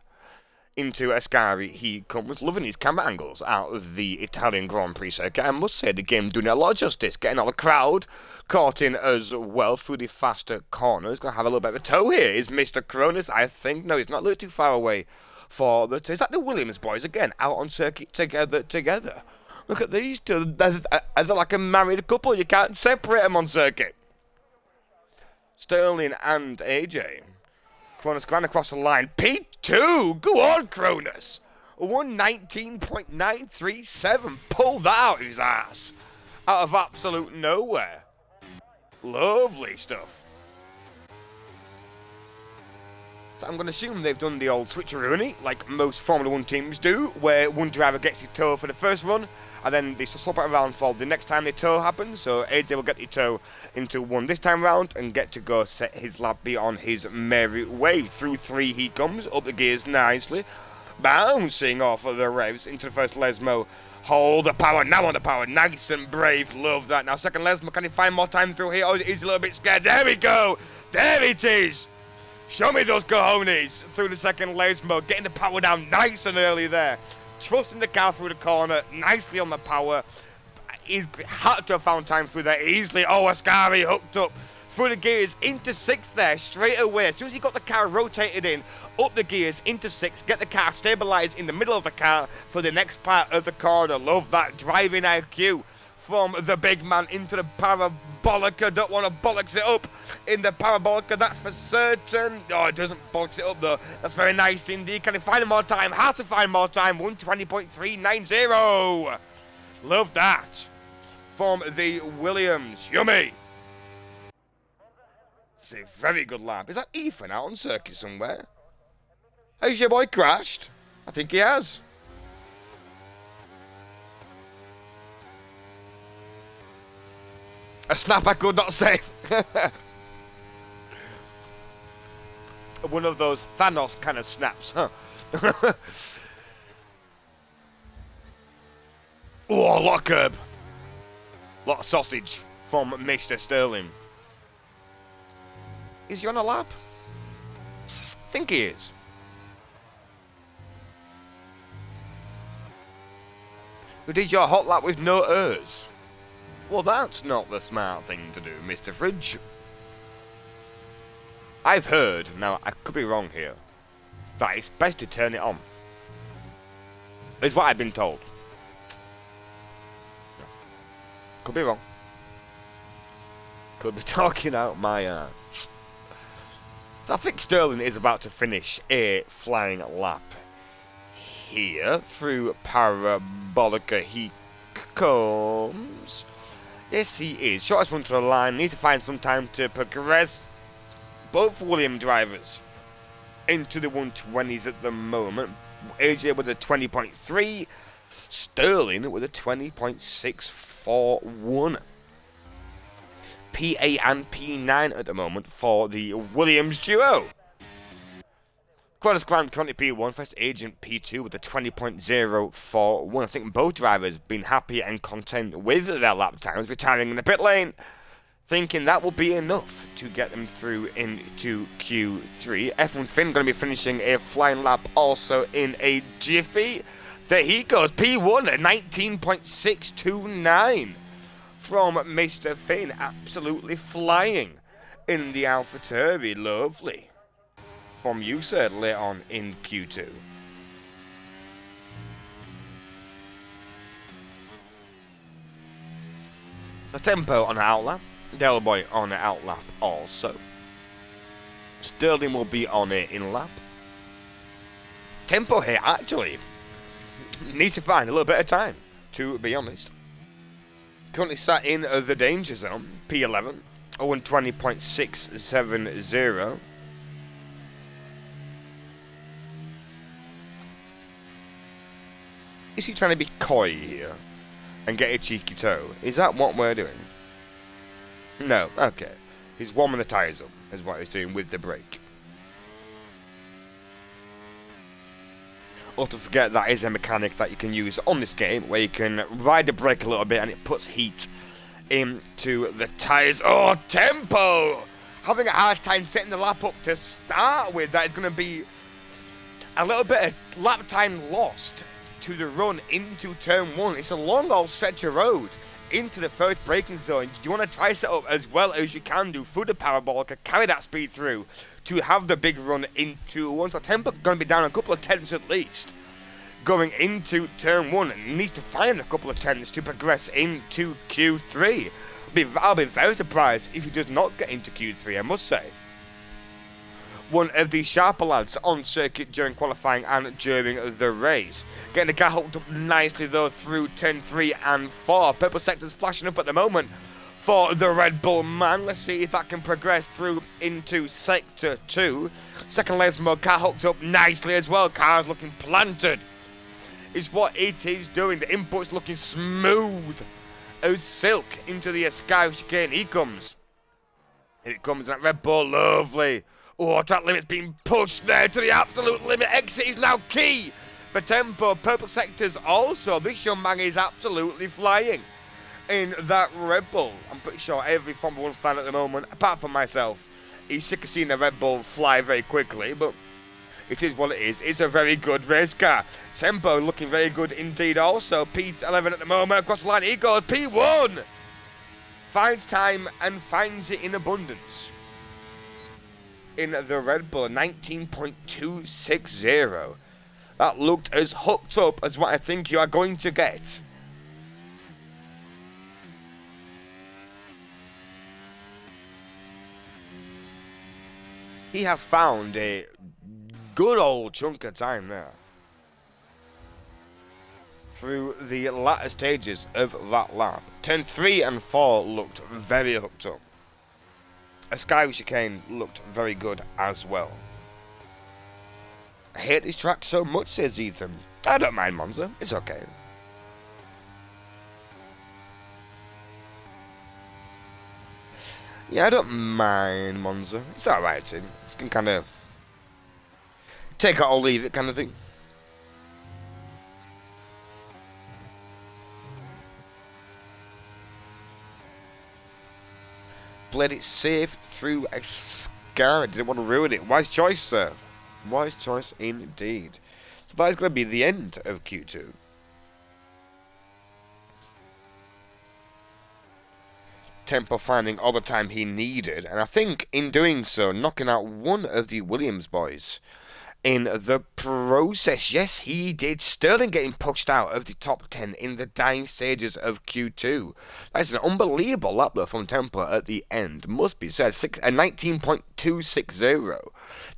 Into Ascari he comes, loving his camera angles out of the Italian Grand Prix circuit. I must say the game doing a lot of justice, getting all the crowd caught in as well through the faster corners. Going to have a little bit of a tow here. Is Mr. Cronus, I think. No, he's not a little too far away for the is that the Williams boys again, out on circuit together. Look at these two. They're like a married couple. You can't separate them on circuit. Sterling and AJ. Cronus Grand across the line. P2! Go on, Cronus! 119.937. Pull that out his ass. Out of absolute nowhere. Lovely stuff. So I'm going to assume they've done the old switcheroo, like most Formula 1 teams do, where one driver gets the tow for the first run, and then they swap it around for the next time the tow happens. So AJ will get the tow into 1 this time round and get to go set his lap, be on his merry way. Through 3 he comes, up the gears nicely, bouncing off of the revs into the first Lesmo. Hold the power, now on the power, nice and brave, love that. Now second Lesmo, can he find more time through here? Oh, he's a little bit scared. There we go, there it is. Show me those cojones through the second Lesmo, getting the power down nice and early there. Trusting the car through the corner, nicely on the power. He's had to have found time through there easily. Oh, Ascari hooked up through the gears into 6th there straight away. As soon as he got the car rotated in, up the gears into 6th, get the car stabilised in the middle of the car for the next part of the corner. Love that driving IQ from the big man into the Parabolica. Don't want to bollocks it up in the Parabolica, that's for certain. Oh, it doesn't bollocks it up though. That's very nice indeed. Can he find more time? Has to find more time. 120.390. Love that. From the Williams. Yummy. It's a very good lap. Is that Ethan out on circuit somewhere? Has your boy crashed? I think he has. A snap I could not save. One of those Thanos kind of snaps, huh? Oh, a lot of curb. A lot of sausage from Mr. Sterling. Is he on a lap? I think he is. Who did your hot lap with no errs? Well, that's not the smart thing to do, Mr. Fridge. I've heard, now I could be wrong here, that it's best to turn it on. Is what I've been told. Could be wrong. Could be talking out my ass. So I think Sterling is about to finish a flying lap here through Parabolica. He comes. Yes, he is. Shortest run to the line. Needs to find some time to progress. Both Williams drivers into the 120s at the moment. AJ with a 20.3. Sterling with a 20.641. P8 and P9 at the moment for the Williams duo. Clodus Grant currently P1, First Agent P2 with a 20.041. I think both drivers have been happy and content with their lap times, retiring in the pit lane, thinking that will be enough to get them through into Q3. F1 Finn going to be finishing a flying lap also in a jiffy. There he goes, P1 at 19.629 from Mr. Finn, absolutely flying in the AlphaTauri. Lovely. From you, sir, later on in Q2. The tempo on the outlap. Delboy on the outlap also. Sterling will be on it in lap. Tempo here actually needs to find a little bit of time, to be honest. Currently sat in the danger zone, P11, 0-20.670. Is he trying to be coy here and get a cheeky toe? Is that what we're doing? No, okay. He's warming the tyres up, is what he's doing with the brake. Or to forget that is a mechanic that you can use on this game, where you can ride the brake a little bit and it puts heat into the tyres. Oh, tempo! Having a hard time setting the lap up to start with. That is going to be a little bit of lap time lost to the run into turn 1. It's a long old stretch of road into the first braking zone. You want to try set up as well as you can do through the Parabolica, carry that speed through to have the big run into 1. So tempo going to be down a couple of tenths at least going into turn 1, and needs to find a couple of tenths to progress into Q3. I'll be very surprised if he does not get into Q3, I must say. One of the sharper lads on circuit during qualifying and during the race. Getting the car hooked up nicely though through turn 3 and 4. Purple sector's flashing up at the moment for the Red Bull man. Let's see if that can progress through into sector 2. Second layer mode, car hooked up nicely as well. Car's looking planted. Is what it is doing. The input's looking smooth as silk into the Sky chicane. He comes. Here it comes, that Red Bull, lovely. Oh, track limit's been pushed there to the absolute limit. Exit is now key for tempo. Purple sectors also. This young man is absolutely flying in that Red Bull. I'm pretty sure every Formula 1 fan at the moment, apart from myself, is sick of seeing the Red Bull fly very quickly, but it is what it is. It's a very good race car. Tempo looking very good indeed also. P11 at the moment. Across the line he goes. P1 finds time and finds it in abundance. In the Red Bull, 19.260. That looked as hooked up as what I think you are going to get. He has found a good old chunk of time there through the latter stages of that lap. Turn 3 and 4 looked very hooked up. A Sky chicane looked very good as well. I hate this track so much, says Ethan. I don't mind Monza, it's okay. Yeah, I don't mind Monza. It's alright, you can kind of take it or leave it kind of thing. Played it safe through a scar. Didn't want to ruin it. Wise choice, sir. Wise choice indeed. So that is going to be the end of Q2. Tempo finding all the time he needed, and I think in doing so, knocking out one of the Williams boys in the process. Yes, he did. Sterling getting pushed out of the top 10 in the dying stages of Q2. That's an unbelievable lap though from Tempo at the end, must be said. 19.260.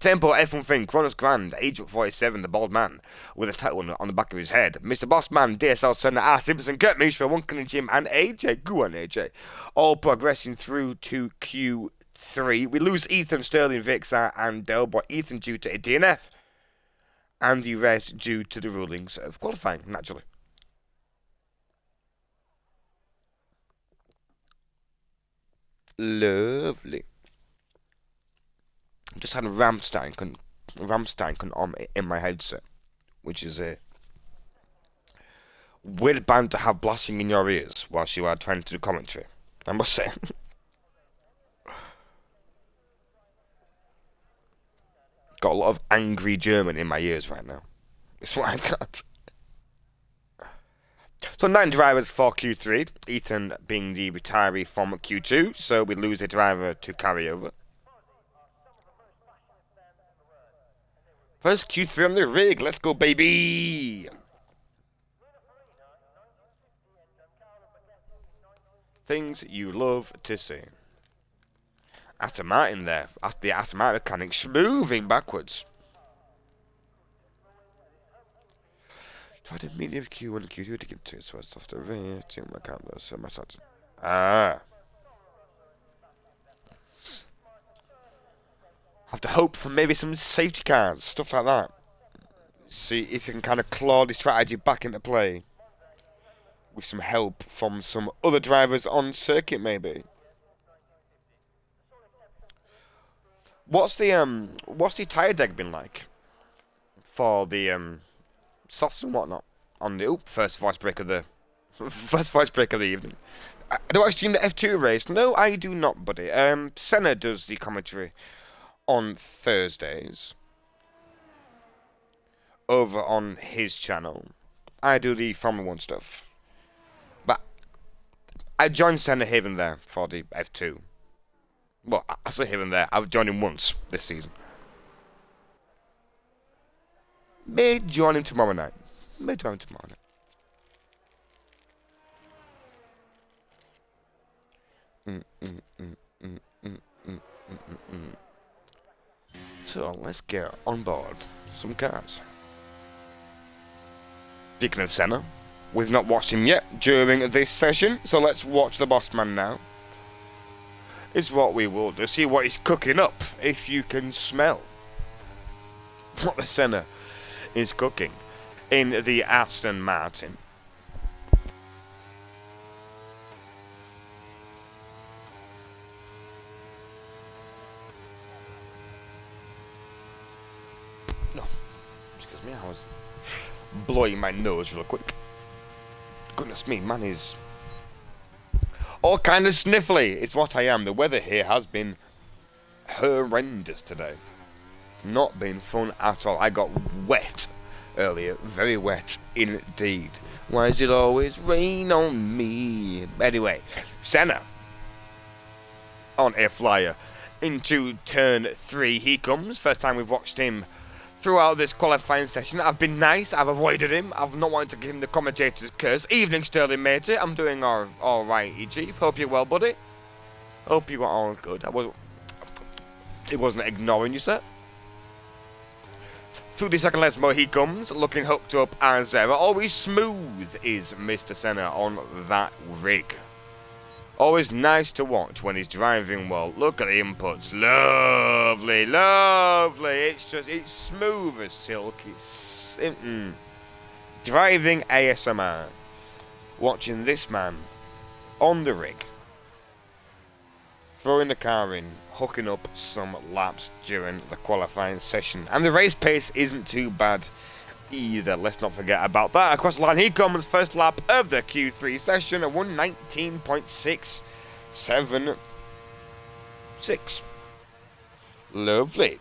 Tempo F1 Finn, Cronus Grand, age 47, the bald man, with a title on the back of his head. Mr. Bossman, DSL Senna, R. Simpson, Kurt Mishra, Wunkin and Jim, and AJ. Go on, AJ. All progressing through to Q3. We lose Ethan, Sterling, Vixar, and Delboy. Ethan due to a DNF, and the rest due to the rulings of qualifying, naturally. Lovely. Just had a Rammstein on in my headset, which is a weird band to have blasting in your ears whilst you are trying to do commentary, I must say. Got a lot of angry German in my ears right now. It's what I've got. So 9 drivers for Q3, Ethan being the retiree from Q2, so we lose a driver to carry over. First Q3 on the rig, let's go baby! Things you love to see. Aston Martin there, the Aston Martin mechanics moving backwards. Tried a medium Q1 and Q2 to get to, so it's off the rating my camera, so my side. Have to hope for maybe some safety cars, stuff like that. See if you can kind of claw the strategy back into play. With some help from some other drivers on circuit, maybe. What's the tyre deck been like for the softs and whatnot on the first voice break of the evening? Do I stream the F2 race? No, I do not, buddy. Senna does the commentary on Thursdays over on his channel. I do the Formula 1 stuff. But I joined Senna here and there for the F2. Well, I say here and there. I've joined him once this season. May join him tomorrow night. So let's get on board some cars. Speaking of Senna, we've not watched him yet during this session, so let's watch the boss man now. Is what we will do. See what he's cooking up, if you can smell what the Senna is cooking in the Aston Martin. No, excuse me, I was blowing my nose real quick. Goodness me, man is all kind of sniffly. It's what I am. The weather here has been horrendous today. Not been fun at all. I got wet earlier. Very wet indeed. Why does it always rain on me? Anyway, Senna on a flyer into turn 3. He comes. First time we've watched him throughout this qualifying session. I've been nice. I've avoided him. I've not wanted to give him the commentator's curse. Evening, Sterling, matey. I'm doing all right, Chief. Hope you're well, buddy. Hope you are all good. It wasn't ignoring you, sir. Through the second Lesmo, he comes, looking hooked up as ever. Always smooth is Mr. Senna on that rig. Always nice to watch when he's driving well. Look at the inputs. Lovely, lovely. It's smooth as silk. It's driving ASMR. Watching this man on the rig, throwing the car in, hooking up some laps during the qualifying session. And the race pace isn't too bad either. Let's not forget about that. Across the line he comes, first lap of the Q3 session at 119.676. Lovely.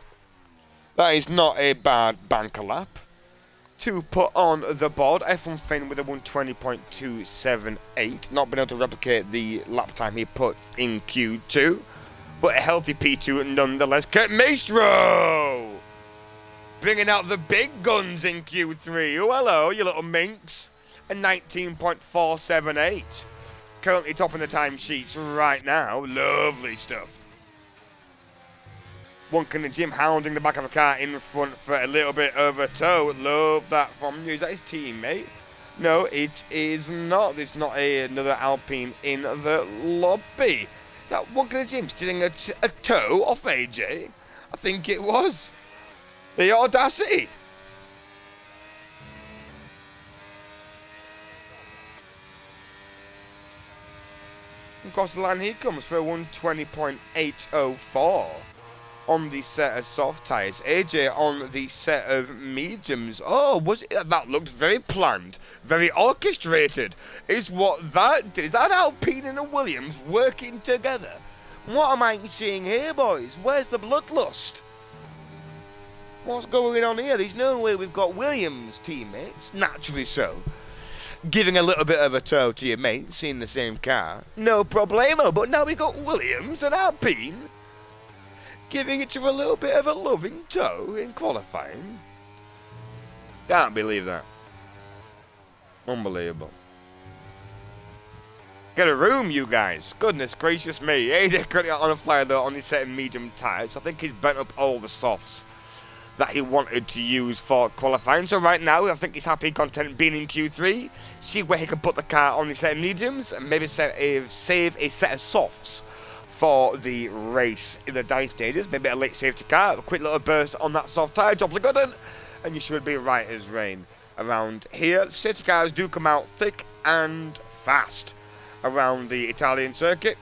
That is not a bad banker lap. to put on the board. F1 Finn with a 120.278. Not been able to replicate the lap time he puts in Q2, but a healthy P2 nonetheless. Kurt Maestro bringing out the big guns in Q3. Oh, hello, you little minx. A 19.478. Currently topping the timesheets right now. Lovely stuff. Wonka and Jim hounding the back of the car in front for a little bit of a tow. Love that from you. Is that his teammate? No, it is not. There's not another Alpine in the lobby. Is that Wonka and Jim stealing a tow off AJ? I think it was. The audacity. Across the line he comes for a 120.804 on the set of soft tyres. AJ on the set of mediums. Oh, was it? That looked very planned, very orchestrated. Is what that did. Is that Alpine and a Williams working together? What am I seeing here, boys? Where's the bloodlust? What's going on here? There's no way we've got Williams teammates, naturally so, giving a little bit of a tow to your mates in the same car. No problemo, but now we've got Williams and Alpine giving each other a little bit of a loving tow in qualifying. Can't believe that. Unbelievable. Get a room, you guys. Goodness gracious me. AJ currently on a flyer though on his set of medium tyres. I think he's bent up all the softs that he wanted to use for qualifying. So right now, I think he's happy content being in Q3. See where he can put the car on his set of mediums and maybe save a set of softs for the race in the dice stages. Maybe a late safety car, a quick little burst on that soft tyre, drop the gun, and you should be right as rain around here. Safety cars do come out thick and fast around the Italian circuit.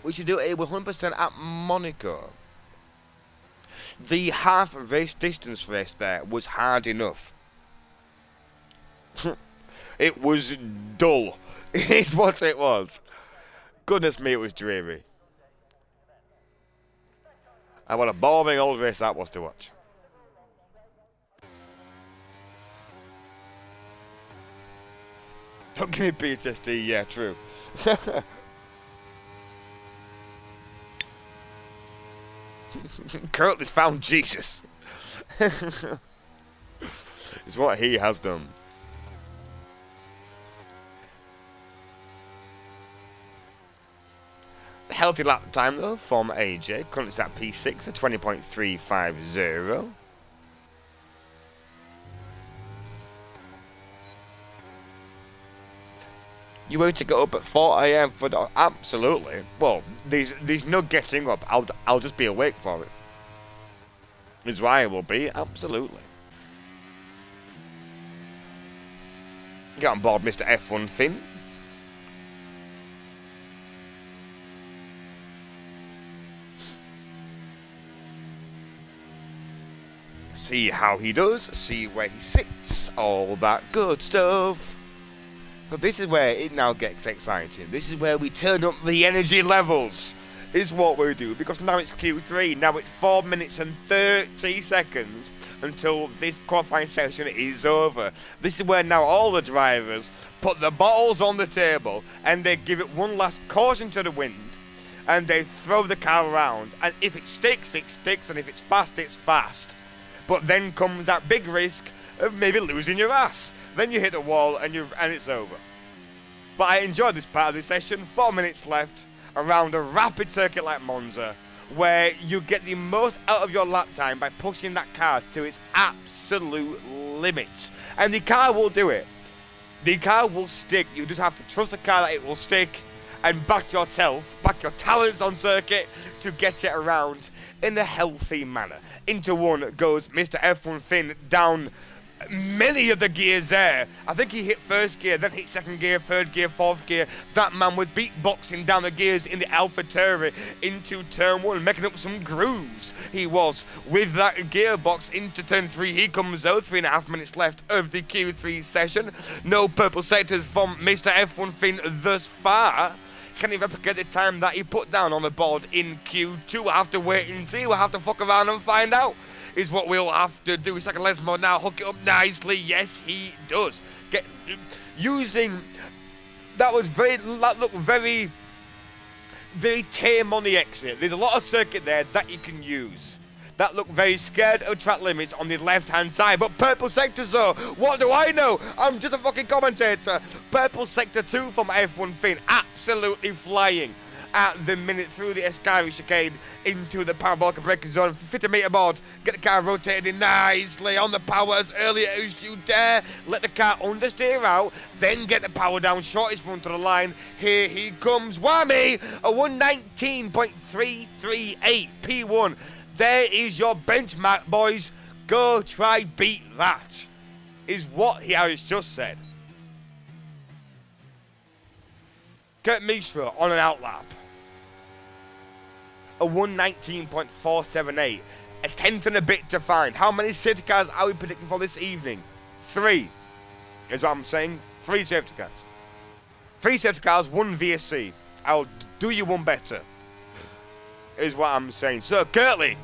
We should do a 100% at Monaco. The half race distance race there was hard enough. It was dull. It's what it was. Goodness me, it was dreary. And what a boring old race that was to watch. Don't give me PTSD, yeah, true. Curtis found Jesus. It's what he has done. A healthy lap time though from AJ. Currently it's at P6 at 20.350. You were to get up at 4 AM for the... Absolutely. Well, there's no getting up. I'll just be awake for it. Is why I will be. Absolutely. Get on board, Mr. F1 Finn. See how he does. See where he sits. All that good stuff. But this is where it now gets exciting. This is where we turn up the energy levels, is what we do. Because now it's Q3, now it's 4 minutes and 30 seconds until this qualifying session is over. This is where now all the drivers put the bottles on the table and they give it one last caution to the wind. And they throw the car around. And if it sticks, it sticks. And if it's fast, it's fast. But then comes that big risk of maybe losing your ass. Then you hit the wall and it's over. But I enjoyed this part of the session. 4 minutes left around a rapid circuit like Monza, where you get the most out of your lap time by pushing that car to its absolute limits. And the car will do it. The car will stick. You just have to trust the car that it will stick and back yourself, back your talents on circuit to get it around in a healthy manner. Into one goes Mr. F1 Finn down many of the gears there. I think he hit first gear, then hit second gear, third gear, fourth gear. That man was beatboxing down the gears in the AlphaTauri into turn one, making up some grooves. He was with that gearbox into turn three. He comes out, 3.5 minutes left of the Q3 session. No purple sectors from Mr. F1 Finn thus far. can he replicate the time that he put down on the board in Q2? We'll have to wait and see. We'll have to fuck around and find out. Is what we'll have to do. Second Lesmo now, hook it up nicely. Yes, he does. Using that was that looked very tame on the exit. There's a lot of circuit there that you can use. That looked very scared of track limits on the left-hand side. But Purple Sector, so what do I know? I'm just a fucking commentator. Purple Sector 2 from F1 Finn, absolutely flying at the minute through the Ascari chicane into the parabolic braking zone. 50-meter board, get the car rotating nicely on the power as early as you dare. Let the car understeer out, then get the power down, shortest run to the line. Here he comes, whammy! A 119.338 P1. There is your benchmark, boys. Go try beat that, is what he has just said. Kurt Mishra on an outlap. A 119.478. A tenth and a bit to find. How many safety cars are we predicting for this evening? 3. Is what I'm saying. 3 safety cars. 3 safety cars, 1 VSC. I'll do you one better. Is what I'm saying. So Kurtley.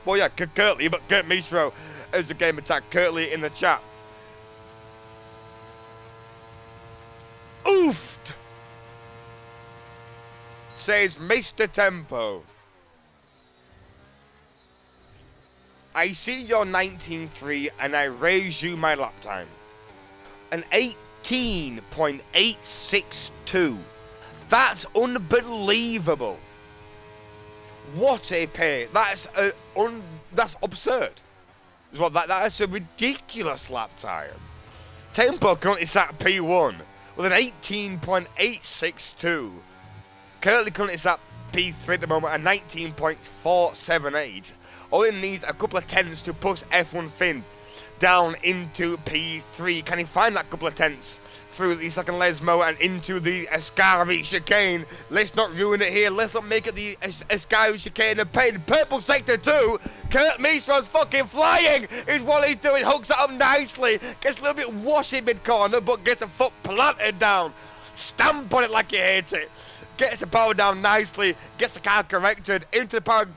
Well, yeah, Kurtley, but Kurt Mistro as the game attack. Kurtley in the chat. Oofed! Says Mr. Tempo. I see your 19.3 and I raise you my lap time. An 18.862. That's unbelievable. What a pay. That's absurd. Well, that's a ridiculous lap time. Tempo currently sat at P1 with an 18.862. Currently sat P3 at the moment at 19.478. All it needs a couple of tenths to push F1 Finn down into P3. Can he find that couple of tenths through the second Lesmo and into the Ascari chicane? Let's not ruin it here. Let's not make it the Ascari chicane and pain. Purple Sector 2. Kurt Mistro's fucking flying is what he's doing. Hooks it up nicely. Gets a little bit washy mid-corner, but gets a foot planted down. Stamp on it like you hate it. Gets the power down nicely. Gets the car corrected into the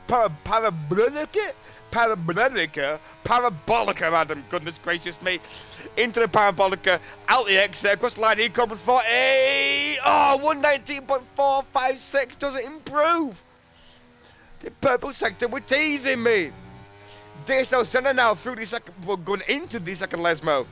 parabolica, Adam, goodness gracious me. Into the parabolica, out the exit, across the line, he comes for a 119.456, doesn't improve. The Purple Sector were teasing me. DSL Senna now through the second, we're going into the second Lesmo.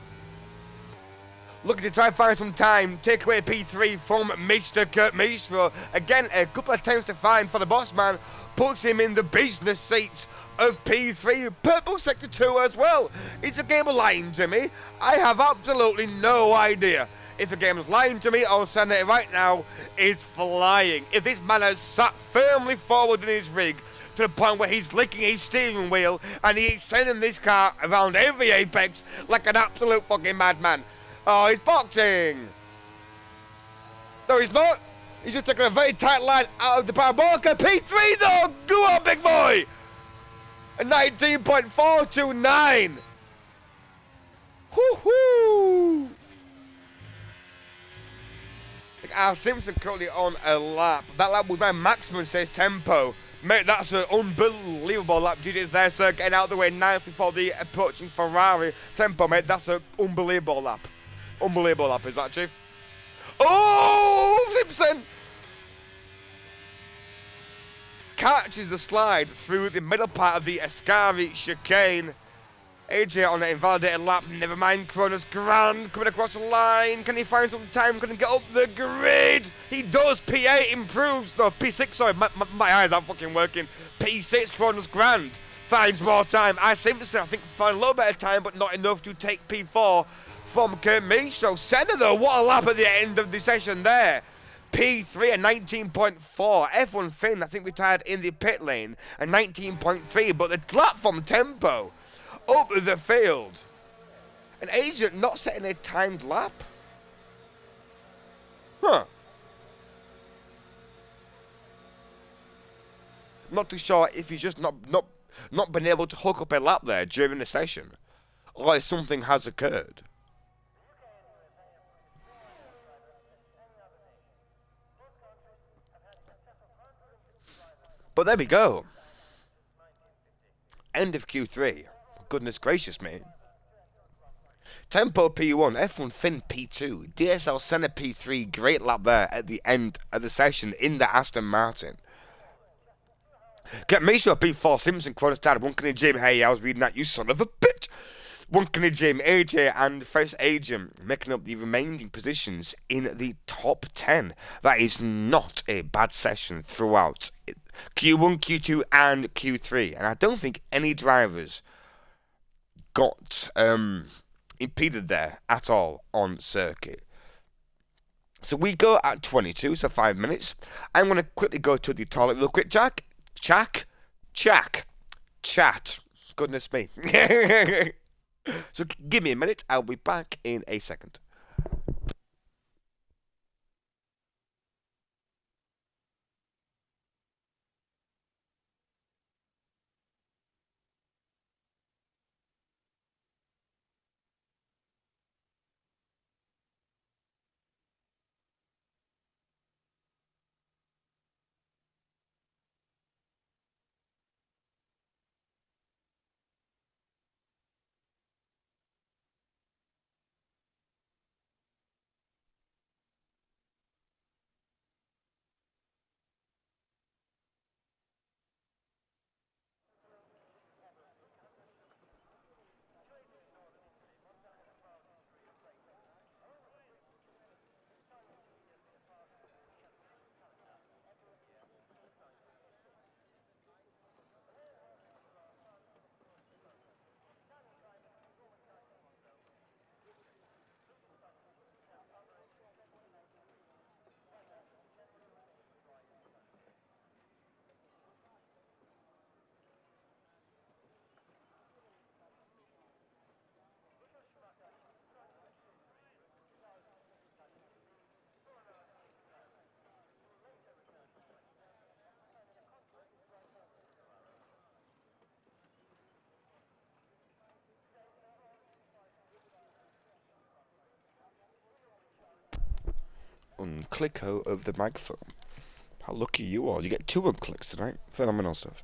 Looking to try and find some time, take away P3 from Mr. Kurt Mistro. Again, a couple of times to find for the boss man. Puts him in the business seats of P3. Purple Sector 2 as well. Is the game lying to me? I have absolutely no idea. If the game is lying to me, I'll send it right now. Is flying. If this man has sat firmly forward in his rig to the point where he's licking his steering wheel and he's sending this car around every apex like an absolute fucking madman. Oh, he's boxing. No, he's not. He's just taking a very tight line out of the parabolica. P3 though! Go on, big boy! A 19.429. Woohoo! Al Simpson currently on a lap. That lap was my maximum, says Tempo. Mate, that's an unbelievable lap. GG there, sir. Getting out of the way nicely for the approaching Ferrari. Tempo, mate, that's an unbelievable lap. Unbelievable lap, is that, Chief? Oh, Simpson! Catches the slide through the middle part of the Ascari chicane. AJ on the invalidated lap. Never mind, Cronus Grand coming across the line. Can he find some time? Can he get up the grid? He does. P8 improves. No, P6, sorry. My eyes aren't fucking working. P6, Cronus Grand finds more time. Simpson, I think, found a little bit of time, but not enough to take P4 from Kermiso. Senna, though, what a lap at the end of the session there. P3 at 19.4. F1 Finn, I think, retired in the pit lane at 19.3. But the lap from Tempo up the field. An agent not setting a timed lap? Huh. Not too sure if he's just not been able to hook up a lap there during the session. Or if something has occurred. But there we go. End of Q3. Goodness gracious me. Tempo P1, F1 Finn P2, DSL Senna P3, great lap there at the end of the session in the Aston Martin. Get me sure P4 Simpson Chrono started. One Kenny Jim, hey, I was reading that, you son of a bitch. One Kenny Jim, AJ, and Fresh Agent making up the remaining positions in the top 10. That is not a bad session throughout Q1, Q2, and Q3. And I don't think any drivers got impeded there at all on circuit. So we go at 22, so 5 minutes. I'm going to quickly go to the toilet real quick. Chat. Goodness me. So give me a minute. I'll be back in a second. Unclicko of the microphone. How lucky you are. You get 2 unclicks tonight. Phenomenal stuff.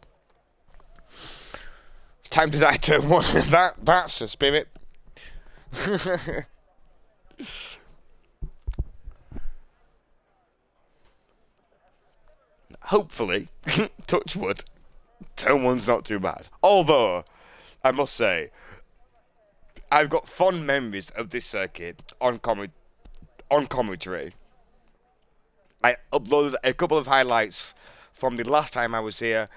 Time to die turn 1. That's the spirit. Hopefully, touch wood, turn 1's not too bad. Although, I must say, I've got fond memories of this circuit on commentary. I uploaded a couple of highlights from the last time I was here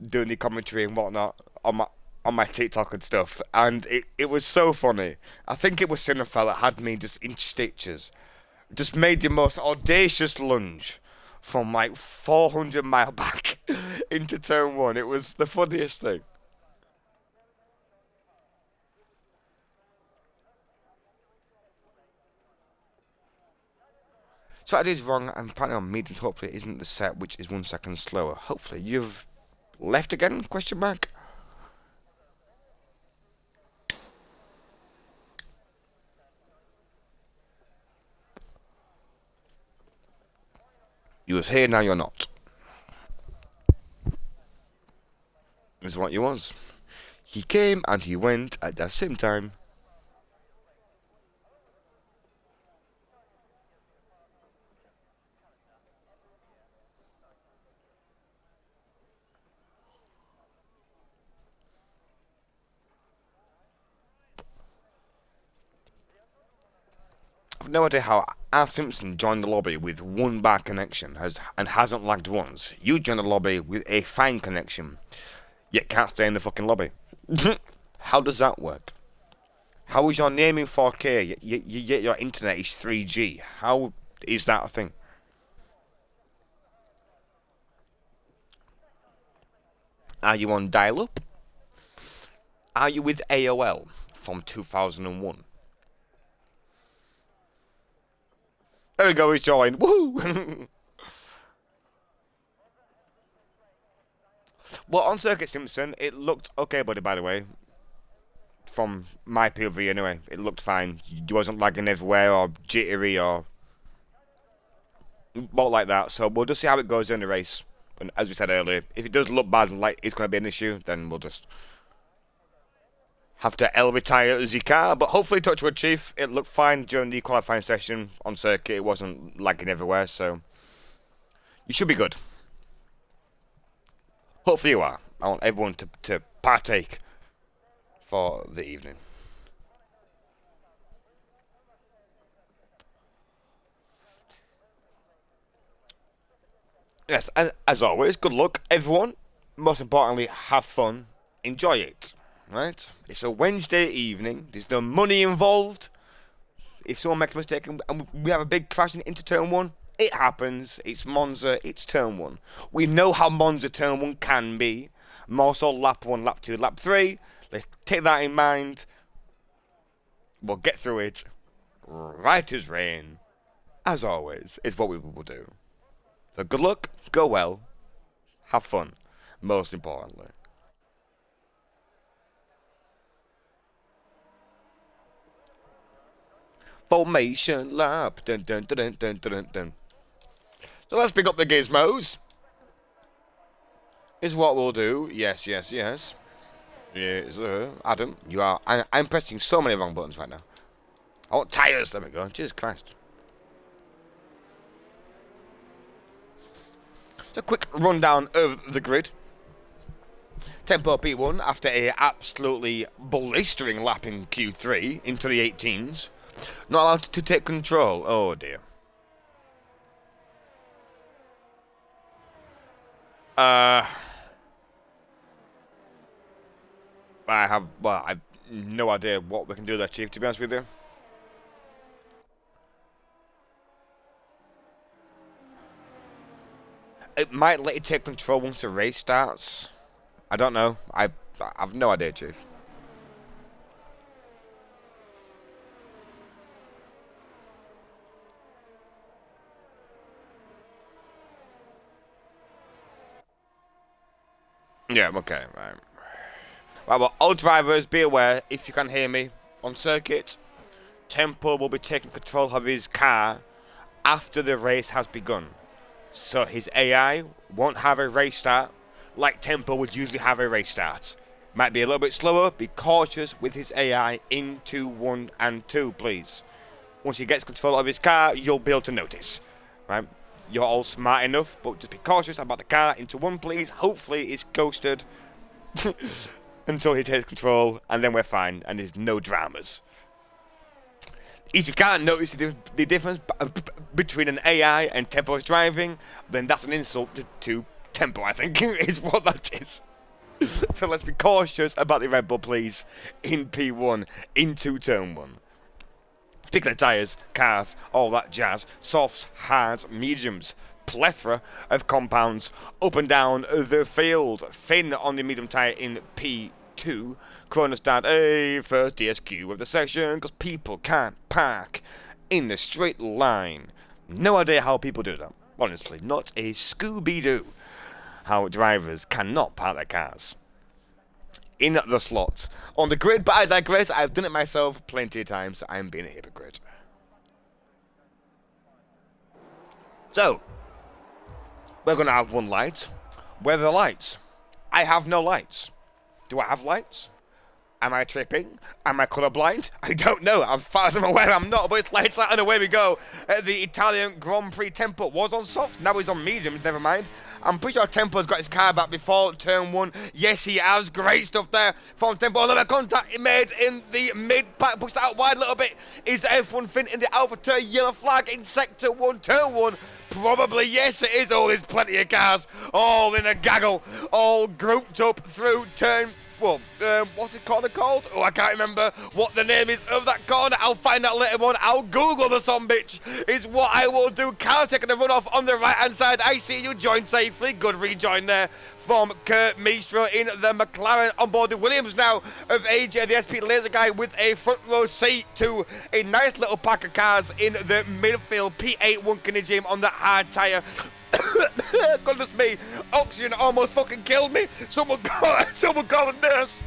doing the commentary and whatnot on my TikTok and stuff, and it was so funny. I think it was Cinefell that had me just in stitches. Just made the most audacious lunge from like 400 mile back into turn 1. It was the funniest thing. So I did wrong. I'm planning on mediums. Hopefully it isn't the set, which is 1 second slower. Hopefully you've left again? Question mark. You was here, now you're not. This is what you was. He came and he went at the same time. I've no idea how R. Simpson joined the lobby with 1 bad connection and hasn't lagged once. You joined the lobby with a fine connection, yet can't stay in the fucking lobby. How does that work? How is your name in 4K, yet your internet is 3G? How is that a thing? Are you on dial-up? Are you with AOL from 2001? There we go, he's joined. Woohoo! Well, on Circuit Simpson, it looked okay, buddy, by the way. From my POV, anyway. It looked fine. It wasn't lagging everywhere or jittery or... Not like that. So we'll just see how it goes in the race. And as we said earlier, if it does look bad and like it's going to be an issue, then we'll just have to retire the car. But hopefully, touchwood, Chief, it looked fine during the qualifying session on circuit. It wasn't lagging everywhere, so you should be good. Hopefully you are. I want everyone to partake for the evening. Yes, as always, good luck, everyone. Most importantly, have fun. Enjoy it. Right? It's a Wednesday evening. There's no money involved. If someone makes a mistake and we have a big crash into turn one, it happens. It's Monza. It's turn one. We know how Monza turn one can be. More so lap 1, lap 2, lap 3. Let's take that in mind. We'll get through it. Right as rain. As always, is what we will do. So good luck, go well, have fun, most importantly. Formation lap. Dun, dun, dun, dun, dun, dun, dun. So let's pick up the gizmos. Is what we'll do. Yes, yes, yes. Yes, Adam, you are. I'm pressing so many wrong buttons right now. I want tires. There we go. Jesus Christ. A quick rundown of the grid. Tempo P1 after a absolutely blistering lap in Q3 into the 18s. Not allowed to take control. Oh dear. I have no idea what we can do there, Chief, to be honest with you. It might let you take control once the race starts. I don't know. I've no idea, Chief. Yeah, okay, right. Right, well, all drivers, be aware, if you can hear me, on circuit, Tempo will be taking control of his car after the race has begun. So his AI won't have a race start like Tempo would usually have a race start. Might be a little bit slower. Be cautious with his AI into 1 and 2, please. Once he gets control of his car, you'll be able to notice. Right? You're all smart enough, but just be cautious about the car into 1, please. Hopefully it's ghosted until he takes control, and then we're fine, and there's no dramas. If you can't notice the difference between an AI and Tempo's driving, then that's an insult to Tempo, I think, is what that is. So let's be cautious about the Red Bull, please, in P1, into turn 1. Speaking of tyres, cars, all that jazz, softs, hards, mediums, plethora of compounds up and down the field. Finn on the medium tyre in P2. Kronostad a first DSQ of the section because people can't park in the straight line. No idea how people do that. Honestly, not a Scooby-Doo. How drivers cannot park their cars in the slots on the grid, but I digress. I've done it myself plenty of times, so I'm being a hypocrite. So, we're going to have one light. Where are the lights? I have no lights. Do I have lights? Am I tripping? Am I colourblind? I don't know. As far as I'm aware, I'm not, but it's lights out and away we go. The Italian Grand Prix Tempo was on soft, now he's on mediums, never mind. I'm pretty sure Tempo's got his car back before turn 1. Yes, he has. Great stuff there from Tempo. A little bit of contact he made in the mid-pack. Pushed out wide a little bit. Is F1 Finn in the Alpha turn? Yellow flag in sector 1. Turn 1. Probably, yes, it is. Oh, there's plenty of cars. All in a gaggle. All grouped up through turn. Well, what's it called? Oh, I can't remember what the name is of that corner. I'll find out later on. I'll Google the son bitch. Is what I will do. Car taking a run off on the right-hand side. I see you join safely. Good rejoin there from Kurt Meistra in the McLaren on board the Williams now of AJ, the SP Laser guy, with a front row seat to a nice little pack of cars in the midfield. P8 Wunkenijim on the hard tyre. Goodness me, oxygen almost fucking killed me. Someone call a nurse.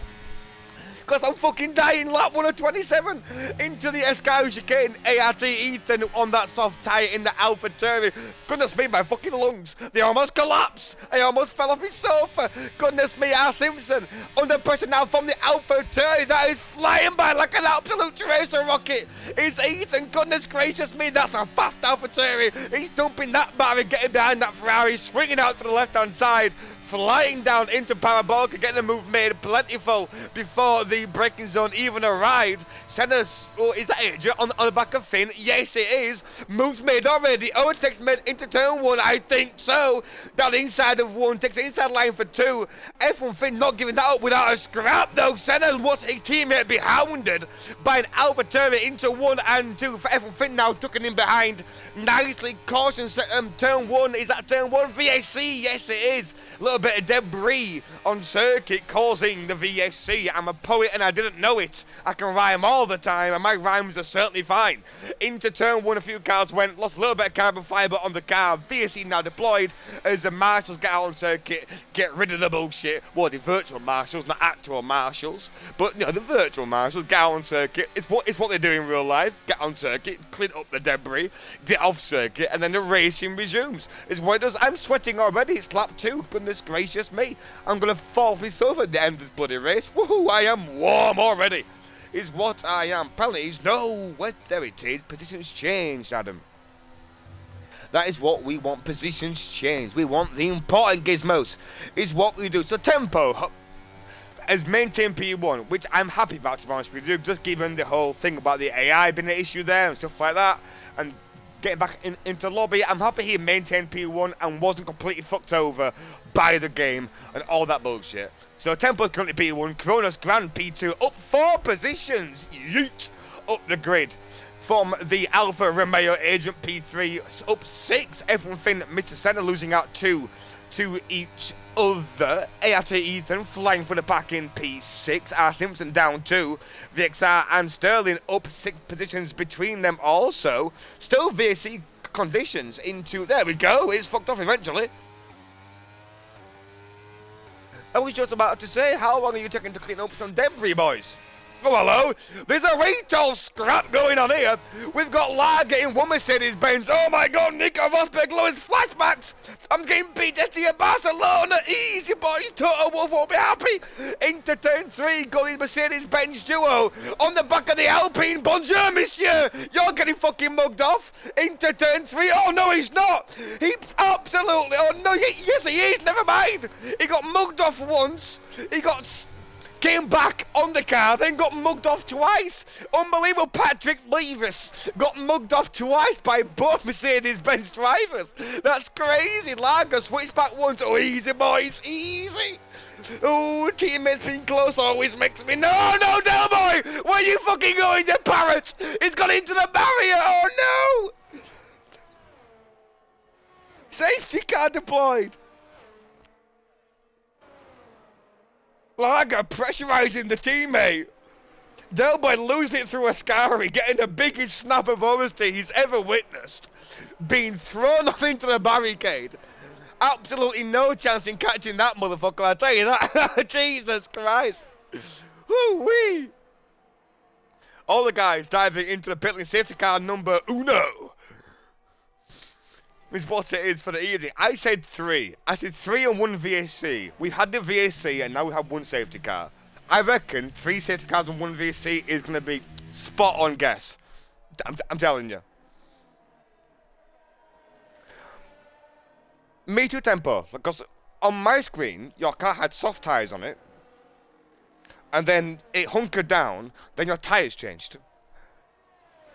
because I'm fucking dying. Lap 127 into the Escario chicane. ART Ethan on that soft tyre in the AlphaTauri. Goodness me, my fucking lungs. They almost collapsed. I almost fell off my sofa. Goodness me, R. Simpson under pressure now from the AlphaTauri that is flying by like an absolute tracer rocket. It's Ethan. Goodness gracious me, that's a fast AlphaTauri. He's dumping that bar and getting behind that Ferrari, swinging out to the left-hand side, flying down into Parabolica, getting a move made plentiful before the braking zone even arrived. Senna's, oh, is that it? On the back of Finn? Yes, it is. Moves made already. Overtakes made into turn 1, I think so. Down inside of 1, takes the inside line for 2. F1 Finn not giving that up without a scrap, though. Senna wants his teammate be hounded by an AlphaTauri into 1 and 2. For F1 Finn now ducking in behind. Nicely caution, turn 1. Is that turn 1? VSC? Yes, it is. A little bit of debris on circuit causing the VSC. I'm a poet and I didn't know it. I can rhyme all the time and my rhymes are certainly fine. Into turn 1, a few cars went, lost a little bit of carbon fibre on the car. VSC now deployed as the marshals get out on circuit, get rid of the bullshit. Well, the virtual marshals, not actual marshals, but you know, the virtual marshals get out on circuit. It's what they do in real life. Get on circuit, clean up the debris, get off circuit, and then the racing resumes. It's what it does. I'm sweating already. It's lap 2. Goodness gracious me. I'm going to fall off my sofa at the end of this bloody race. Woohoo, I am warm already. Is what I am. Penalties, no. Well, there it is. Positions changed, Adam. That is what we want. Positions change. We want the important gizmos. Is what we do. So Tempo has maintained P1, which I'm happy about, to be honest with you. Just given the whole thing about the AI being an issue there and stuff like that. And getting back into lobby, I'm happy he maintained P1 and wasn't completely fucked over by the game and all that bullshit. So Tempo's currently P1, Kronos Grand P2, up 4 positions, yeet, up the grid. From the Alfa Romeo Agent P3, up 6, F1 Finn, Mr. Senna losing out 2 to each other. ART Ethan flying for the pack in P6, R. Simpson down 2, VXR and Sterling up 6 positions between them also. Still VSC conditions into, there we go, it's fucked off eventually. I was just about to say, how long are you taking to clean up some debris, boys? Oh, hello. There's a retail scrap going on here. We've got Lar getting one Mercedes-Benz. Oh, my God, Nico Rosberg lowers flashbacks. I'm getting PTSD at Barcelona. Easy, boys. Toto Wolff will be happy. Into turn 3, going Mercedes-Benz duo. On the back of the Alpine. Bonjour, monsieur. You're getting fucking mugged off. Into turn 3. Oh, no, he's not. He absolutely... Oh, no, yes, he is. Never mind. He got mugged off once. He came back on the car, then got mugged off twice. Unbelievable. Patrick Levis got mugged off twice by both Mercedes-Benz drivers. That's crazy. Largo switched back once. Oh, easy, boys. Easy. Oh, teammates being close always makes me... No, Del Boy! Where are you fucking going, you parrot? He's got into the barrier. Oh, no. Safety car deployed. Largo pressurising the teammate. Del Boy losing it through Ascari, getting the biggest snap of honesty he's ever witnessed. Being thrown off into the barricade. Absolutely no chance in catching that motherfucker, I'll tell you that. Jesus Christ. Woo-wee. All the guys diving into the pit lane, safety car number uno. Is what it is for the evening. I said 3. I said 3 and 1 VSC. We've had the VSC and now we have 1 safety car. I reckon 3 safety cars and 1 VSC is going to be spot on guess. I'm telling you. Me too, Tempo. Because on my screen, your car had soft tyres on it. And then it hunkered down. Then your tyres changed.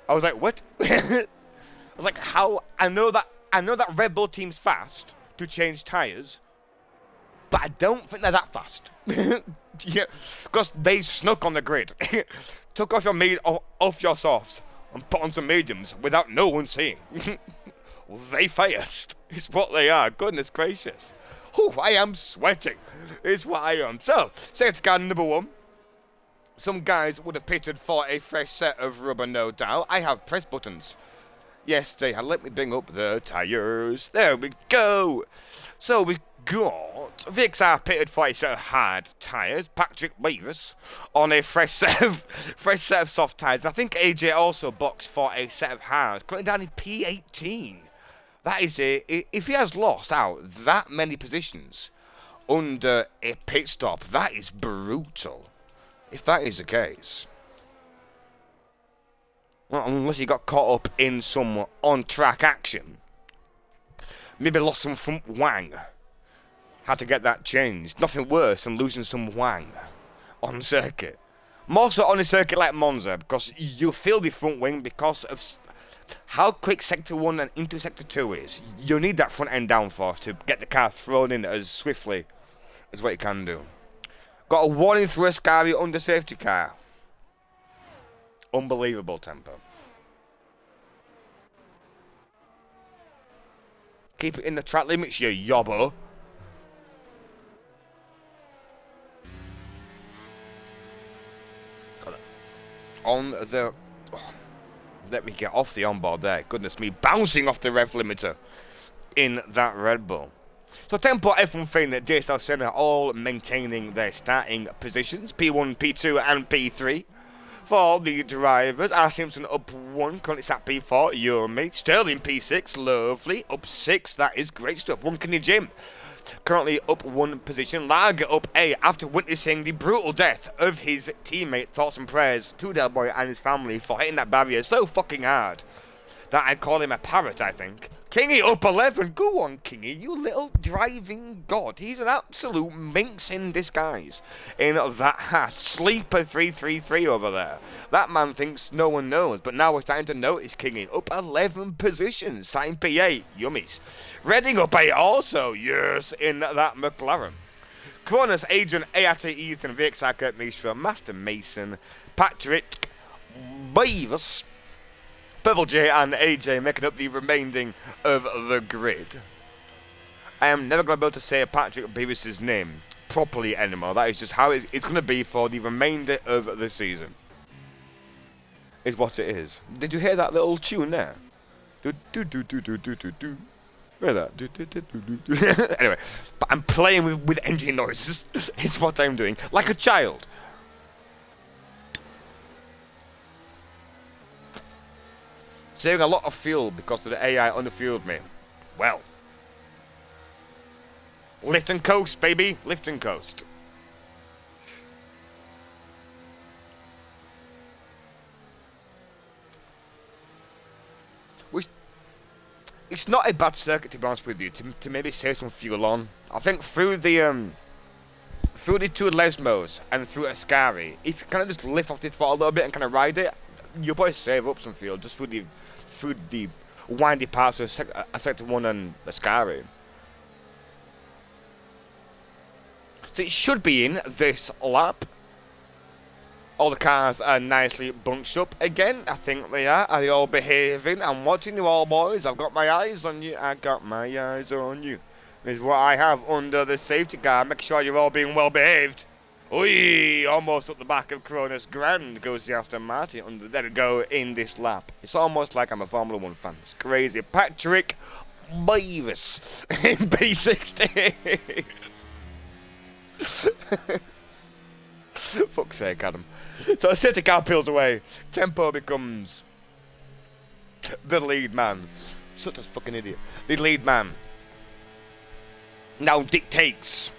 I was like, what? I was like, how? I know that Red Bull team's fast to change tyres, but I don't think they're that fast. Yeah, because they snuck on the grid, took off your off your softs and put on some mediums without no one seeing. They fast. It's what they are. Goodness gracious. Whew, I am sweating. It's what I am. So, safety car number 1. Some guys would have pitted for a fresh set of rubber, no doubt. I have press buttons. Yes, they had. Let me bring up the tyres. There we go. So we got But VXR pitted for a set of hard tyres. Patrick Beavis on a fresh set of soft tyres. And I think AJ also boxed for a set of hards, cutting down in P18. That is if he has lost out that many positions under a pit stop, that is brutal. If that is the case. Well, unless he got caught up in some on-track action. Maybe lost some front wang. Had to get that changed. Nothing worse than losing some wang on circuit. More so on a circuit like Monza, because you feel the front wing because of how quick Sector 1 and into Sector 2 is. You need that front end downforce to get the car thrown in as swiftly as what you can do. Got a warning through Ascari under safety car. Unbelievable tempo. Keep it in the track limits, you yobbo. On the... Oh, let me get off the onboard there. Goodness me. Bouncing off the rev limiter in that Red Bull. So Tempo, F1 Fame, JSL Senna all maintaining their starting positions. P1, P2 and P3. For the drivers, R. Simpson up 1, currently sat P4, your mate. Sterling P6, lovely, up 6, that is great stuff. One Kenny Jim, currently up 1 position. Lager up A after witnessing the brutal death of his teammate. Thoughts and prayers to Del Boy and his family for hitting that barrier so fucking hard that I'd call him a parrot, I think. Kingy up 11. Go on, Kingy, you little driving god. He's an absolute minx in disguise. In that Haas. Sleeper 333 over there. That man thinks no one knows, but now we're starting to notice Kingy. Up 11 positions. Sign P8. Yummies. Redding up 8 also. Yes, in that McLaren. Cronus, Adrian, Ayate, Ethan, VXR, Kurt Mishra, Master Mason, Patrick, Beavis, Purple J and AJ making up the remaining of the grid. I am never going to be able to say Patrick Beavis' name properly anymore. That is just how it's going to be for the remainder of the season. Is what it is. Did you hear that little tune there? Do do do do do do do do. Hear that? Do do do do do. Anyway, but I'm playing with engine noises. Is what I'm doing, like a child. Saving a lot of fuel because of the AI underfueled me. Well. Lift and coast, baby. Lift and coast. It's not a bad circuit, to be honest with you, to maybe save some fuel on. I think through the two Lesmos and through Ascari, if you kind of just lift off this for a little bit and kind of ride it, you'll probably save up some fuel just through the windy parts of Sector 1 and Ascari. So it should be in this lap. All the cars are nicely bunched up again. I think they are. Are they all behaving? I'm watching you all, boys. I've got my eyes on you. I got my eyes on you. This is what I have under the safety car. Make sure you're all being well behaved. Oi! Almost up the back of Cronus. Grand goes the Aston Martin under. There we go in this lap. It's almost like I'm a Formula 1 fan. It's crazy. Patrick Beavis in P60. Fuck's sake, Adam. So safety car peels away. Tempo becomes the lead man. Such a fucking idiot. The lead man now dictates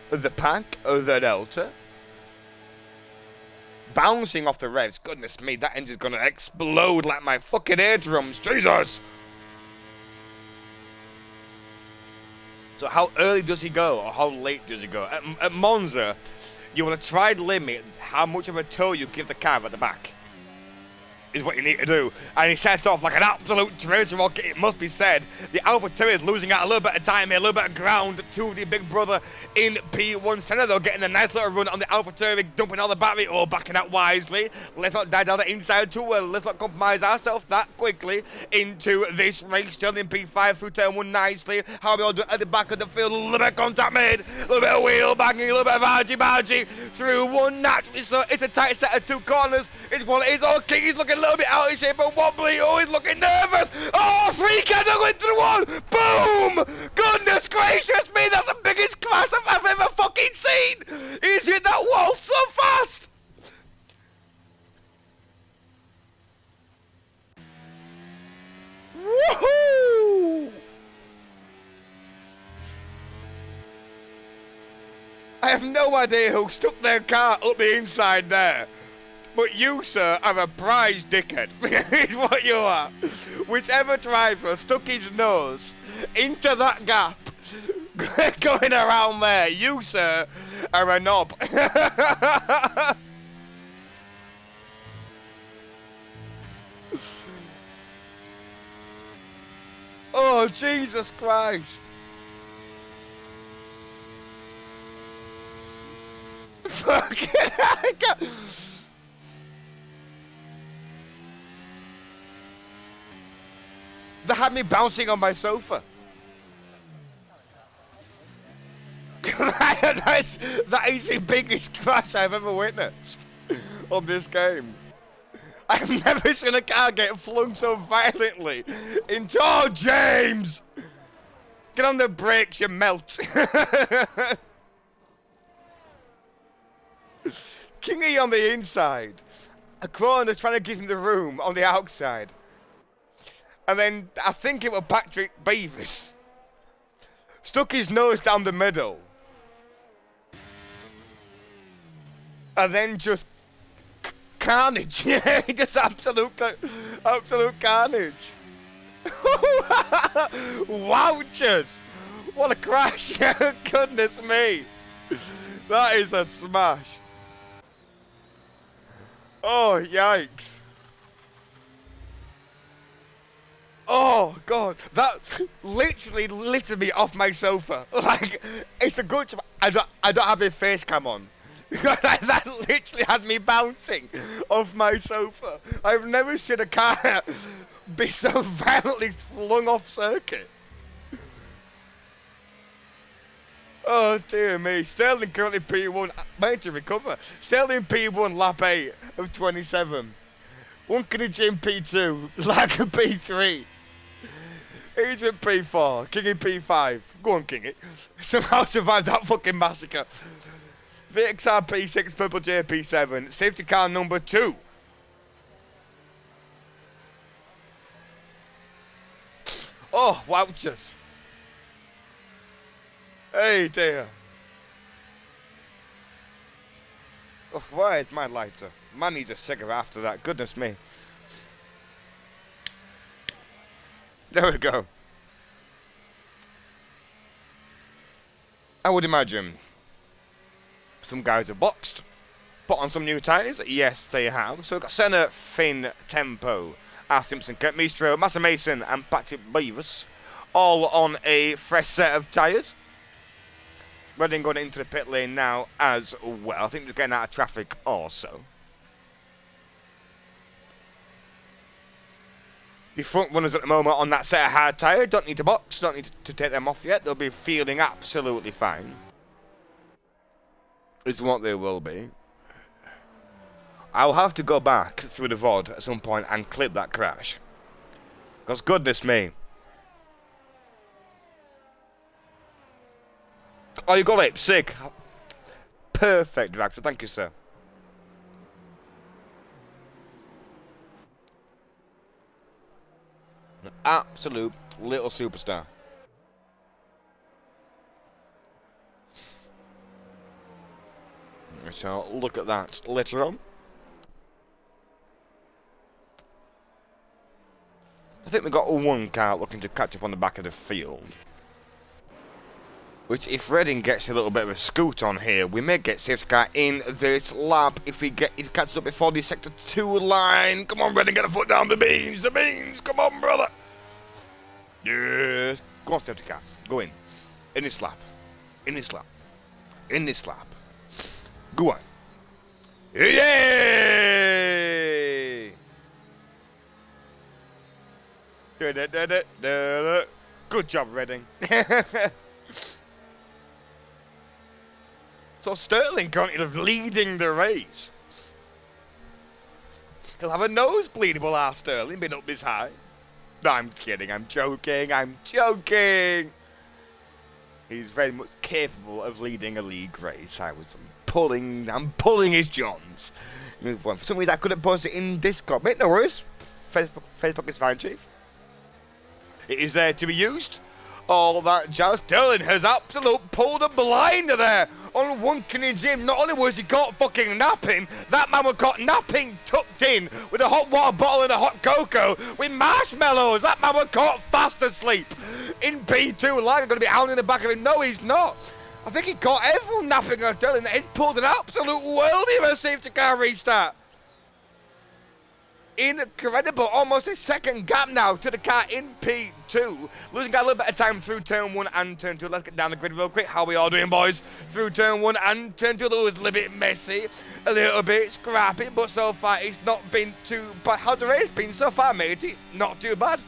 the pack of the Delta. Bouncing off the revs. Goodness me, that engine's gonna explode like my fucking eardrums. Jesus! So how early does he go, or how late does he go? At Monza, you want to try to limit how much of a tow you give the car at the back. Is what you need to do. And he sets off like an absolute tracer rocket, it must be said. The Alpha Tauri is losing out a little bit of time here, a little bit of ground to the big brother in P1 Senna, though, getting a nice little run on the Alpha Tauri, dumping all the battery, backing out wisely. Let's not die down the inside too well. Let's not compromise ourselves that quickly into this race. Sterling P5 through turn 1 nicely. How we all do at the back of the field, a little bit of contact made, a little bit of wheel banging, a little bit of argy-bargy through one naturally. So it's a tight set of 2 corners. It's one, it's okay, he's looking a little bit out of shape and wobbly. Oh, he's looking nervous. Oh, free candle going through one. Boom! Goodness gracious me, that's the biggest crash I've have no idea who stuck their car up the inside there. But you, sir, are a prize dickhead. Is what you are. Whichever driver stuck his nose into that gap going around there, you, sir, are a knob. Oh, Jesus Christ. Fucking hell. They had me bouncing on my sofa. That is the biggest crash I've ever witnessed on this game. I've never seen a car get flung so violently into... Oh, James! Get on the brakes, you melt. Kingy on the inside. A Kroner's trying to give him the room on the outside. And then, I think it was Patrick Beavis. Stuck his nose down the middle. And then just... carnage. Yeah, just absolute carnage. Wowchers! What a crash! Goodness me! That is a smash. Oh, yikes. Oh, God. That literally lifted me off my sofa. Like, it's a good... I don't have a face cam on. That literally had me bouncing off my sofa. I've never seen a car be so violently flung off circuit. Oh dear me. Sterling currently P1, made to recover. Sterling P1, lap 8 of 27. Uncanny Jim P2, Lager P3. Agent P4, Kingy P5. Go on, Kingy. Somehow survived that fucking massacre. VXR P6, Purple J P7, safety car number 2. Oh, wowchers. Hey dear. Oh, where is my lighter? Man needs a cigarette after that, goodness me. There we go. I would imagine some guys have boxed, put on some new tyres. Yes, they have. So we've got Senna, Finn, Tempo, R. Simpson, Kurt Mistro, Massa Mason, and Patrick Beavis, all on a fresh set of tyres. Reading going into the pit lane now as well. I think they're getting out of traffic also. The front runners at the moment on that set of hard tyre don't need to box, don't need to take them off yet. They'll be feeling absolutely fine. Is what they will be. I'll have to go back through the VOD at some point and clip that crash. Because goodness me. Oh, you got it. Sick. Perfect, Draxler. Thank you, sir. An absolute little superstar. So look at that later on. I think we've got one car looking to catch up on the back of the field. Which, if Reading gets a little bit of a scoot on here, we may get safety car in this lap if it catches up before the sector 2 line. Come on, Reading, get a foot down the beams, come on, brother. Yes, go on, safety car, go in this lap, in this lap. Go on. Yay! Good job, Reading. So Sterling currently leading the race. He'll have a nosebleed, will our Sterling, been up this high. No, I'm kidding, I'm joking. He's very much capable of leading a league race. I'm pulling his Johns. For some reason I couldn't post it in Discord. Mate, no worries. Facebook is fine, Chief. It is there to be used. All that jazz. Sterling has absolute pulled a blinder there on one Kenny Jim. Not only was he caught fucking napping, that man was caught napping tucked in with a hot water bottle and a hot cocoa with marshmallows. That man was caught fast asleep in P2. Liger going to be hounding the back of him. No, he's not. I think he caught everyone napping. I'm telling you, he pulled an absolute worldie of a safety car restart. Incredible, almost a second gap now to the car in P2. Losing a little bit of time through turn 1 and turn 2. Let's get down the grid real quick. How we all doing, boys? Through turn 1 and turn 2. It was a little bit messy, a little bit scrappy, but so far it's not been too bad. How's the race been so far, matey? Not too bad.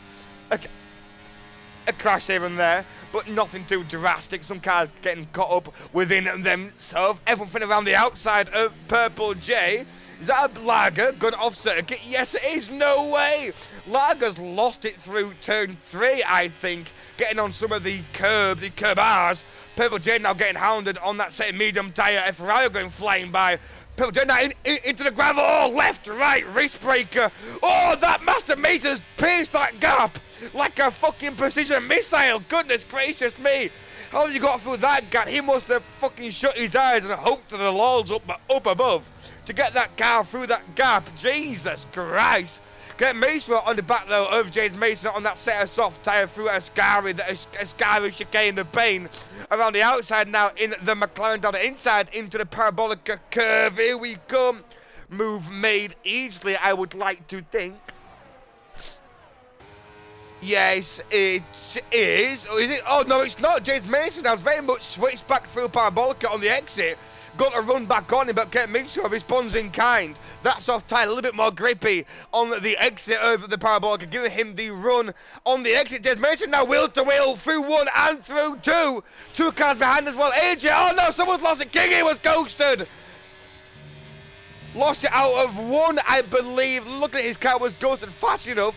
A crash here and there, but nothing too drastic. Some cars getting caught up within themselves. Everything around the outside of Purple J. Is that a Lager gone off circuit? Yes, it is. No way. Lager's lost it through turn 3, I think. Getting on some of the curb R's. Purple J now getting hounded on that same medium tyre. Ferrari going flying by. Purple J now into the gravel. Oh, left, right, wrist breaker. Oh, that Master Macer's pierced that gap like a fucking precision missile. Goodness gracious me. How have you got through that gap? He must have fucking shut his eyes and hoped to the Lords up above to get that car through that gap. Jesus Christ. Get Mason on the back though of James Mason on that set of soft tyre through Ascari chicane the pain. Around the outside now in the McLaren down the inside into the parabolic curve. Here we come. Move made easily, I would like to think. Yes, it is. Or is it? Oh no, it's not. James Mason has very much switched back through parabolic on the exit. Got to run back on him, but can't make sure responds in kind. That's off tight, a little bit more grippy on the exit of the parabolic, giving him the run on the exit. Des Mason now wheel to wheel through 1 and through 2. 2 cars behind as well. AJ, oh no, someone's lost it. Kingy was ghosted. Lost it out of 1, I believe. Look at his car was ghosted fast enough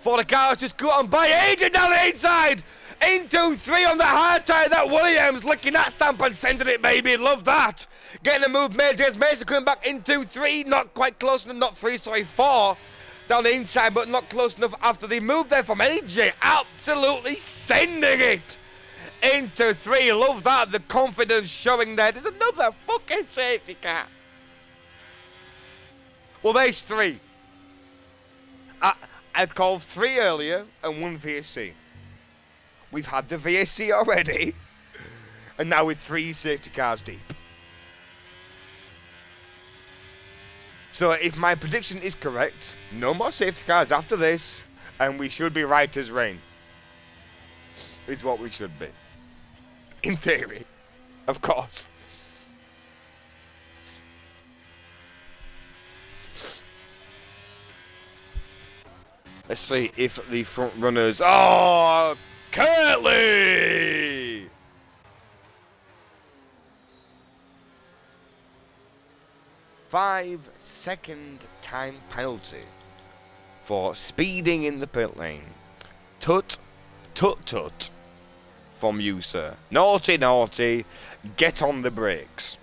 for the car to just go on by. AJ down the inside. Into 3 on the hard tyre. That Williams licking that stamp and sending it, baby. Love that. Getting a move made. James Mason coming back into 3. Not quite close enough. Not 3, sorry, 4. Down the inside, but not close enough after the move there from AJ. Absolutely sending it into 3. Love that. The confidence showing there. There's another fucking safety car. Well, there's 3. I called 3 earlier and 1 VSC. We've had the VSC already, and now we're 3 safety cars deep. So if my prediction is correct, no more safety cars after this, and we should be right as rain. Is what we should be. In theory, of course. Let's see if the front runners... Oh! Curtly! 5-second time penalty for speeding in the pit lane. Tut, tut, tut from you, sir. Naughty, naughty. Get on the brakes.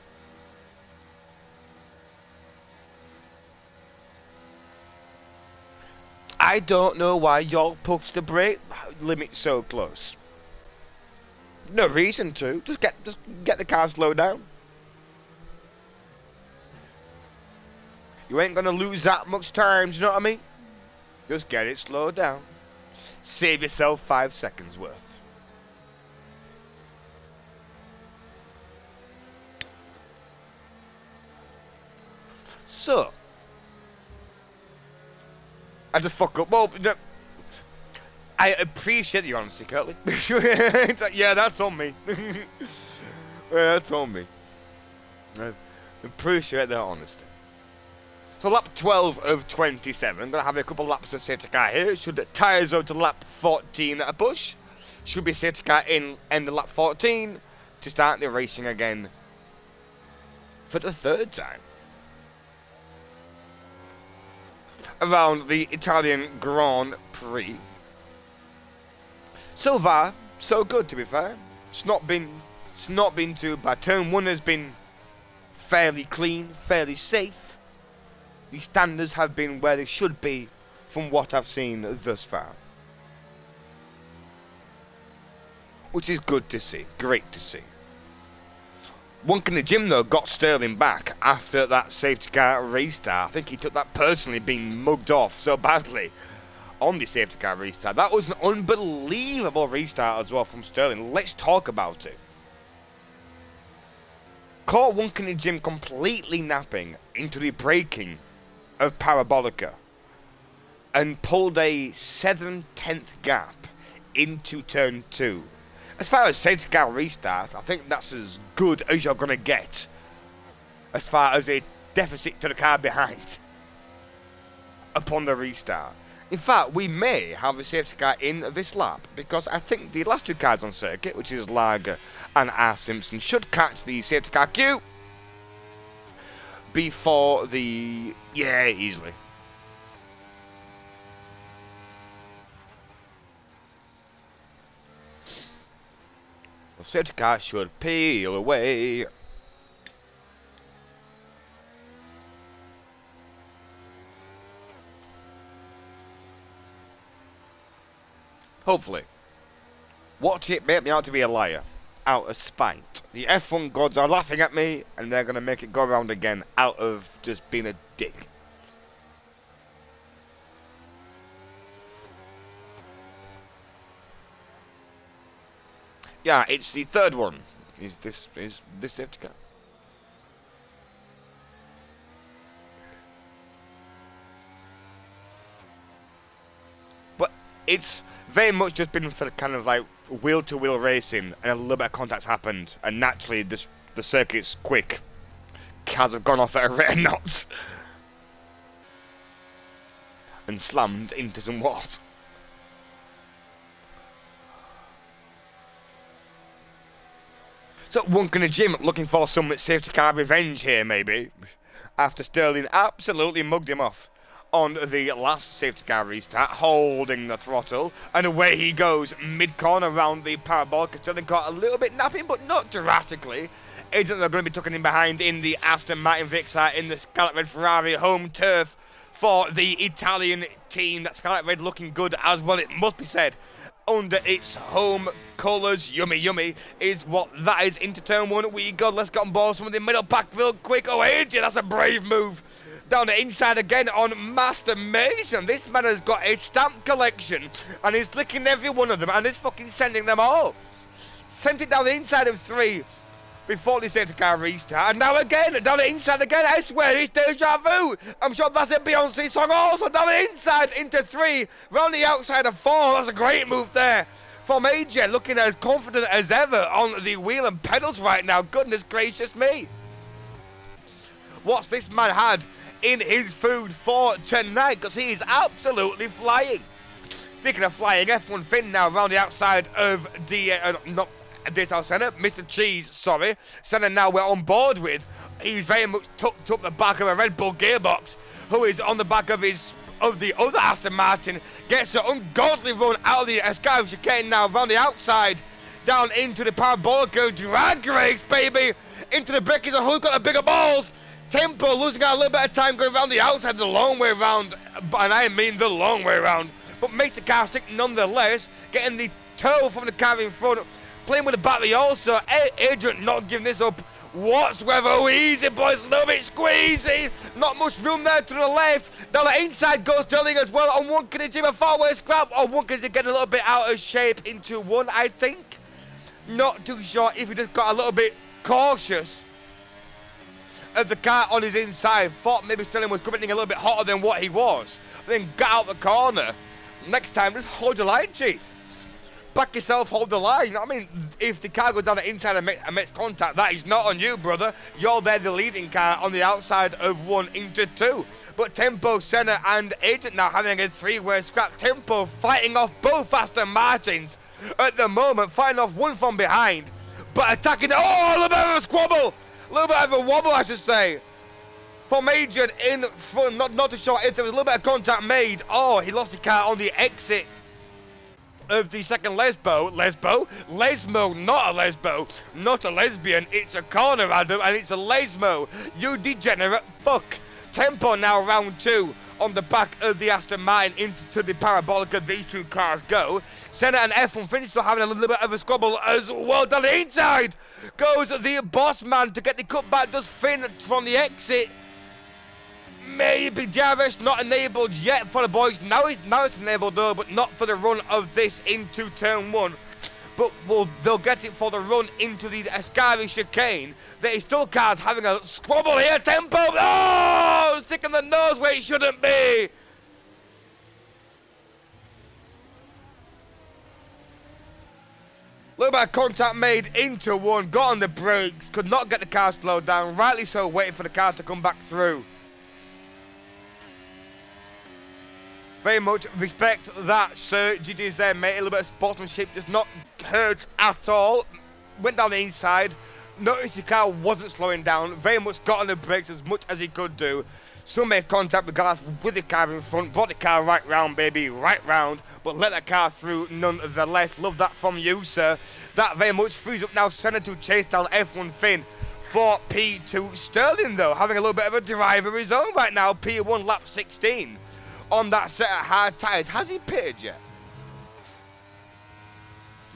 I don't know why y'all pushed the brake limit so close. No reason to. Just get the car slowed down. You ain't gonna lose that much time, do you know what I mean? Just get it slowed down. Save yourself 5 seconds worth. So, I just fuck up. Well, no, I appreciate the honesty, Curtly. It's like, yeah, that's on me. Yeah, that's on me. I appreciate that honesty. So lap 12 of 27. I'm going to have a couple laps of safety car here. Should tie us over to lap 14 at a push. Should be safety car in end of lap 14 to start the racing again for the 3rd time. Around the Italian Grand Prix. So far, so good to be fair. It's not been too bad. Turn 1 has been fairly clean, fairly safe. The standards have been where they should be from what I've seen thus far. which is good to see. Great to see. Wonk in the Gym, though, got Sterling back after that safety car restart. I think he took that personally, being mugged off so badly on the safety car restart. That was an unbelievable restart as well from Sterling. Let's talk about it. Caught Wonk in the Gym completely napping into the braking of Parabolica and pulled a 7/10 gap into turn 2. As far as safety car restarts, I think that's as good as you're going to get as far as a deficit to the car behind upon the restart. In fact, we may have a safety car in this lap, because I think the last 2 cars on circuit, which is Lager and R. Simpson, should catch the safety car queue before the... yeah, easily. The safety car should peel away. Hopefully. Watch it make me out to be a liar. Out of spite. The F1 gods are laughing at me, and they're going to make it go around again out of just being a dick. Yeah, it's the third one. Is this safety car? But it's very much just been for kind of like wheel-to-wheel racing, and a little bit of contact's happened, and naturally the circuit's quick. Cars have gone off at a rate of knots and slammed into some walls. So Wonk in the Gym looking for some safety car revenge here, maybe, after Sterling absolutely mugged him off on the last safety car restart, holding the throttle, and away he goes mid-corner around the Parabolica. Sterling got a little bit napping, but not drastically. Agents are going to be tucking in behind in the Aston Martin Vixar in the Scarlet Red Ferrari home turf for the Italian team. That Scarlet Red looking good as well, it must be said, under its home colours. Yummy, yummy is what that is. Into turn 1 we go. Let's get on board some of the middle pack real quick. Oh, AJ, that's a brave move. Down the inside again on Master Mason. This man has got a stamp collection, and he's licking every one of them, and he's fucking sending them all. Sent it down the inside of 3 before the safety car restart, and now again, down the inside again. I swear it's deja vu. I'm sure that's a Beyonce song also. Down the inside into 3, round the outside of 4. That's a great move there from AJ, looking as confident as ever on the wheel and pedals right now. Goodness gracious me. What's this man had in his food for tonight? Because he is absolutely flying. Speaking of flying, F1 Finn now around the outside of the Daytona Senna, Mr. Cheese, sorry. Senna now we're on board with. He's very much tucked up the back of a Red Bull gearbox, who is on the back of the other Aston Martin. Gets an ungodly run out of the Escape chicane now around the outside, down into the Parabolica drag race, baby. Into the brickies, and who's got the bigger balls? Tempo losing out a little bit of time going around the outside the long way around, and I mean the long way around, but makes the car stick nonetheless, getting the toe from the car in front, playing with the battery also. Adrian not giving this up whatsoever. Oh, easy boys, a little bit squeezy, not much room there to the left. Down the inside goes Sterling as well on Wonk in the Gym, a far-away scrap. Oh, Wonk is getting a little bit out of shape into 1, I think. Not too sure if he just got a little bit cautious of the car on his inside. Thought maybe Sterling was coming in a little bit hotter than what he was. Then got out the corner. Next time, just hold your line, Chief. Back yourself, hold the line. You know what I mean? If the car goes down the inside and makes contact, that is not on you, brother. You're there, the leading car on the outside of 1 into 2. But Tempo, Senna, and Agent now having a 3-way scrap. Tempo fighting off both Aston Martins at the moment, fighting off one from behind, but attacking. Oh, a little bit of a squabble. A little bit of a wobble, I should say, from Adrian in front. Not too sure if there was a little bit of contact made. Oh, he lost the car on the exit of the second Lesmo, not a lesbo, not a lesbian. It's a corner, Adam, and it's a Lesmo. You degenerate fuck. Tempo now round 2 on the back of the Aston Martin into the Parabolica. These 2 cars go. Senna and F1 Finn still having a little bit of a squabble as well. Down the inside goes the boss man to get the cutback. Does Finn from the exit. Maybe Jarvis not enabled yet for the boys. Now it's enabled though, but not for the run of this into turn 1. But they'll get it for the run into the Ascari chicane. There is still cars having a squabble here. Tempo. Oh, sticking the nose where it shouldn't be. Little bit of contact made into 1. Got on the brakes. Could not get the car slowed down. Rightly so, waiting for the car to come back through. Very much respect that, sir. GG's there, mate. A little bit of sportsmanship does not hurt at all. Went down the inside. Noticed the car wasn't slowing down. Very much got on the brakes as much as he could do. Still made contact with glass with the car in front. Brought the car right round, baby. Right round. But let that car through nonetheless. Love that from you, sir. That very much frees up now Senna to chase down F1 Finn for P2 Sterling, though. Having a little bit of a drive of his own right now. P1 lap 16. On that set of hard tyres. Has he pitted yet?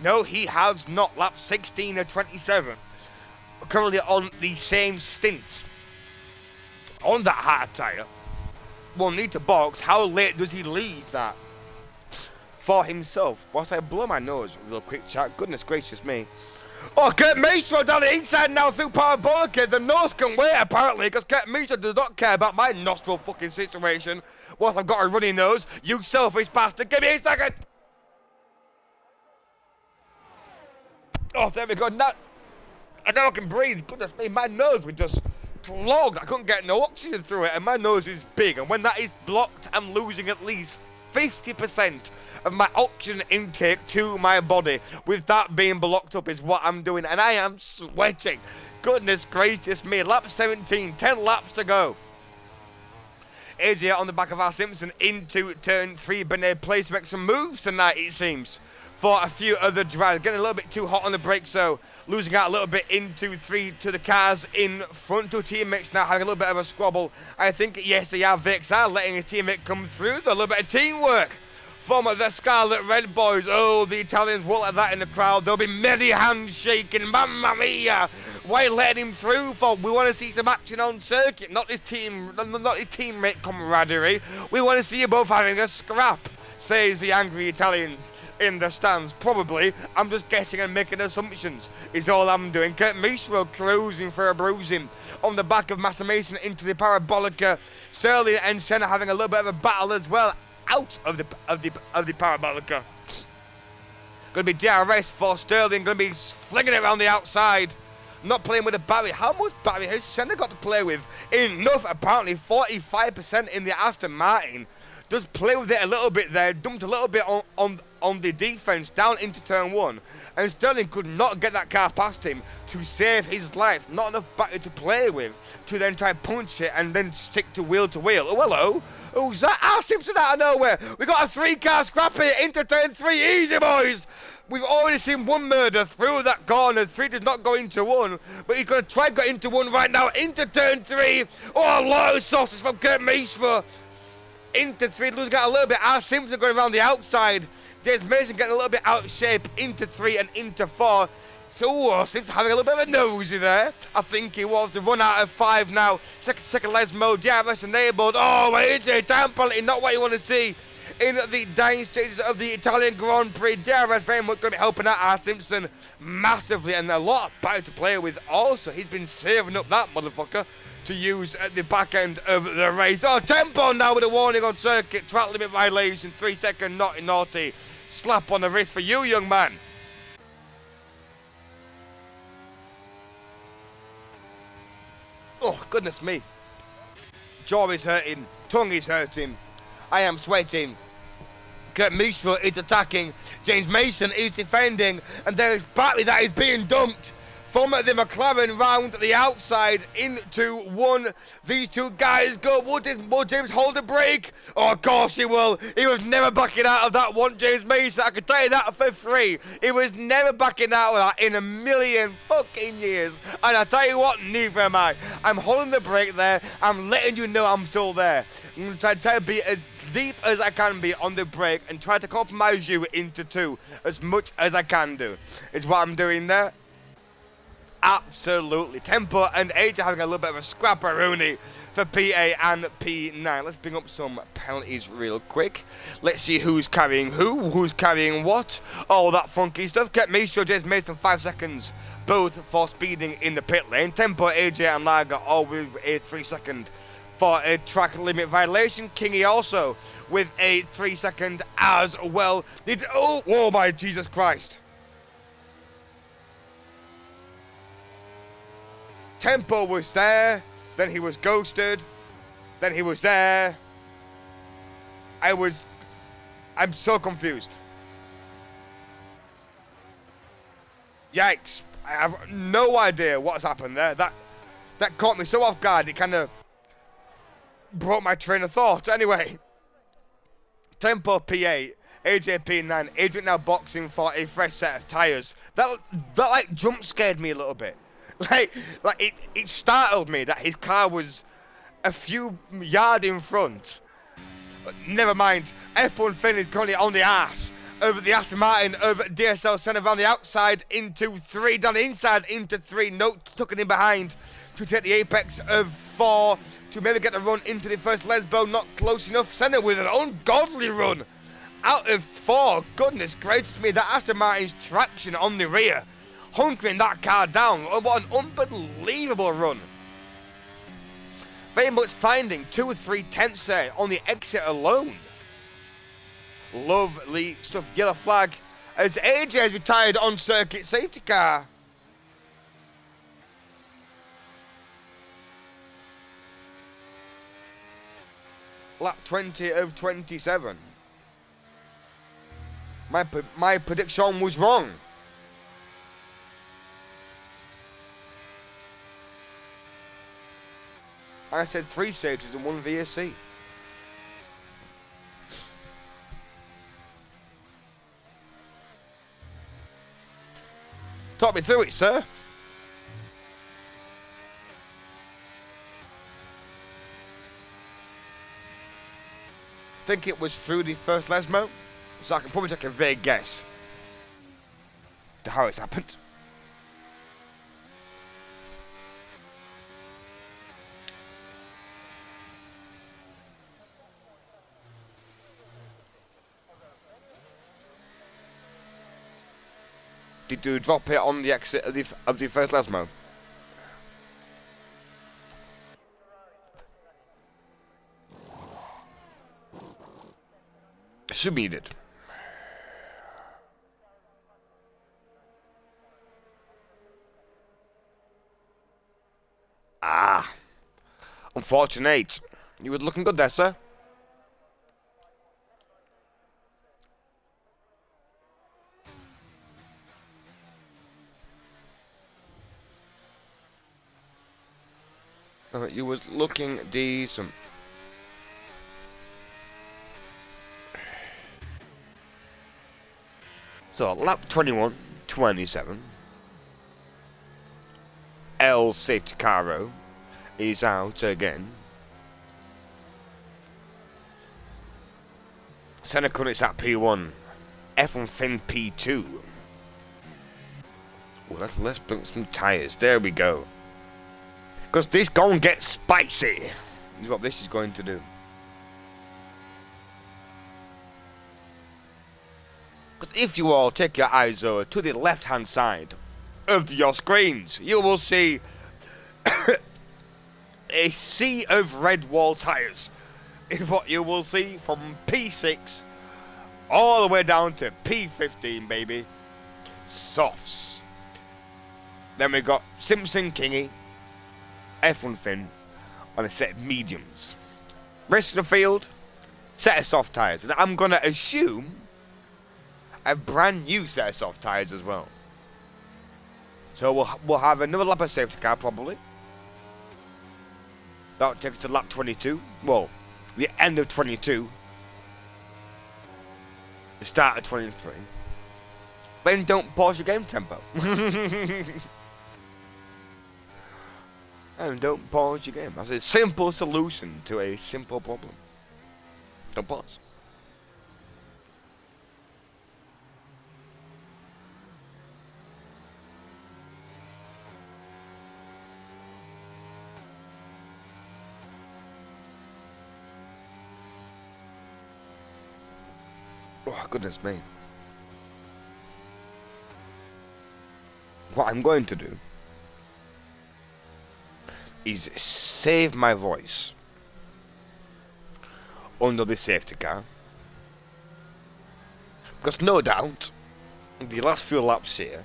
No, he has not. Lap 16 of 27. Currently on the same stint. On that hard tyre. We'll need to box. How late does he leave that? For himself. Whilst I blow my nose real quick, chat. Goodness gracious me. Oh, Kurt Maestro down the inside now through Parabolica. The nose can wait apparently, because Kurt Maestro does not care about my nostril fucking situation. Whilst I've got a runny nose, you selfish bastard, give me a second! Oh, there we go, now I can breathe. Goodness me, my nose was just clogged. I couldn't get no oxygen through it, and my nose is big, and when that is blocked, I'm losing at least 50% of my oxygen intake to my body. With that being blocked up is what I'm doing, and I am sweating. Goodness gracious me, lap 17, 10 laps to go. AJ on the back of our Simpson into turn 3. Benet plays to make some moves tonight, it seems, for a few other drivers. Getting a little bit too hot on the brakes, so losing out a little bit into 3 to the cars in front. Two teammates now having a little bit of a squabble. I think, yes, they are. Vix are letting his teammate come through. A little bit of teamwork from the Scarlet Red boys. Oh, the Italians won't let that in the crowd. There'll be many hands shaking. Mamma mia! Why letting him through for? We want to see some action on circuit, not his teammate camaraderie. We want to see you both having a scrap, says the angry Italians in the stands. Probably. I'm just guessing and making assumptions is all I'm doing. Kurt Maestro cruising for a bruising on the back of Massa Mason into the Parabolica. Sterling and Senna having a little bit of a battle as well out of the Parabolica. Going to be DRS for Sterling. Going to be flinging it around the outside. Not playing with a battery. How much battery has Senna got to play with? Enough, apparently. 45% in the Aston Martin. Does play with it a little bit there. Dumped a little bit on the defense down into turn 1. And Sterling could not get that car past him to save his life. Not enough battery to play with to then try and punch it and then stick to wheel. Oh, hello. Who's that? Al Simpson out of nowhere. We got a 3-car scrap here into turn 3. Easy, boys. We've already seen 1 murder through that corner. 3 does not go into 1. But he's going to try and go into 1 right now. Into turn 3. Oh, a lot of sauces from Kurt Maestro. Into 3. Losing out a little bit. Al Simpson going around the outside. James Mason getting a little bit out of shape. Into 3 and into 4. So, Simpson having a little bit of a nosy there. I think he was. The run out of 5 now. Second les mode. Yeah, that's enabled. Oh, AJ time penalty. Not what you want to see in the dying stages of the Italian Grand Prix. DRS very much going to be helping out our Simpson massively, and a lot of power to play with also. He's been saving up that motherfucker to use at the back end of the race. Oh, Tempo now with a warning on circuit. Track limit violation. 3 second naughty. Slap on the wrist for you, young man. Oh, goodness me. Jaw is hurting. Tongue is hurting. I am sweating. Kurt Maestro is attacking. James Mason is defending. And there is battery that is being dumped from the McLaren round the outside into 1. These 2 guys go. Will James hold a break? Oh, of course he will. He was never backing out of that one, James Mason. I can tell you that for free. He was never backing out of that in a million fucking years. And I tell you what, neither am I. I'm holding the brake there. I'm letting you know I'm still there. I'm trying to be as deep as I can be on the brake and try to compromise you into two as much as I can do. Is what I'm doing there. Absolutely. Tempo and AJ having a little bit of a scrapperoonie for PA and P9. Let's bring up some penalties real quick. Let's see who's carrying who's carrying what. All that funky stuff. Kept me sure James Mason 5 seconds, both for speeding in the pit lane. Tempo, AJ and Lager all with a 3-second for a track limit violation. Kingy also with a 3-second as well. Oh my Jesus Christ. Tempo was there, then he was ghosted, then he was there. I'm so confused. Yikes. I have no idea what's happened there. That caught me so off guard, it kind of broke my train of thought. Anyway, Tempo P8, AJ P9, Adrian now boxing for a fresh set of tyres. That like jump scared me a little bit. Like it startled me that his car was a few yards in front. But never mind, F1 Finn is currently on the arse. Over the Aston Martin, over DSL Senna around the outside into 3, down the inside into 3. No tucking in behind to take the apex of 4 to maybe get the run into the first Lesbo. Not close enough. Senna with an ungodly run out of 4. Goodness gracious me, that Aston Martin's traction on the rear, hunkering that car down. Oh, what an unbelievable run. Very much finding 2 or 3 tenths there on the exit alone. Lovely stuff. Yellow flag as AJ has retired on circuit safety car. Lap 20 of 27. My prediction was wrong. I said 3 stages and 1 VSC. Talk me through it, sir. I think it was through the first Lesmo, so I can probably take a vague guess to how it's happened. Did you drop it on the exit of the first Lesmo? Assume you did. Ah. Unfortunate. You were looking good there, sir. You was looking decent. So, lap 21, 27. El Safety Caro is out again. Senna Kunis at P1. F1 Finn P2. Well, let's bring some tyres. There we go. Because this gonna get spicy. Is what this is going to do. Because if you all take your eyes over to the left hand side of your screens, you will see a sea of red wall tyres. Is what you will see from P6 all the way down to P15, baby. Softs. Then we got Simpson Kingy, F1 Finn on a set of mediums. Rest of the field, set of soft tyres. And I'm going to assume a brand new set of soft tyres as well. So we'll have another lap of safety car probably. That'll take us to lap 22. Well, the end of 22. The start of 23. Then don't pause your game, Tempo. And don't pause your game. That's a simple solution to a simple problem. Don't pause. Oh, goodness me. What I'm going to do is save my voice under the safety car, because no doubt the last few laps here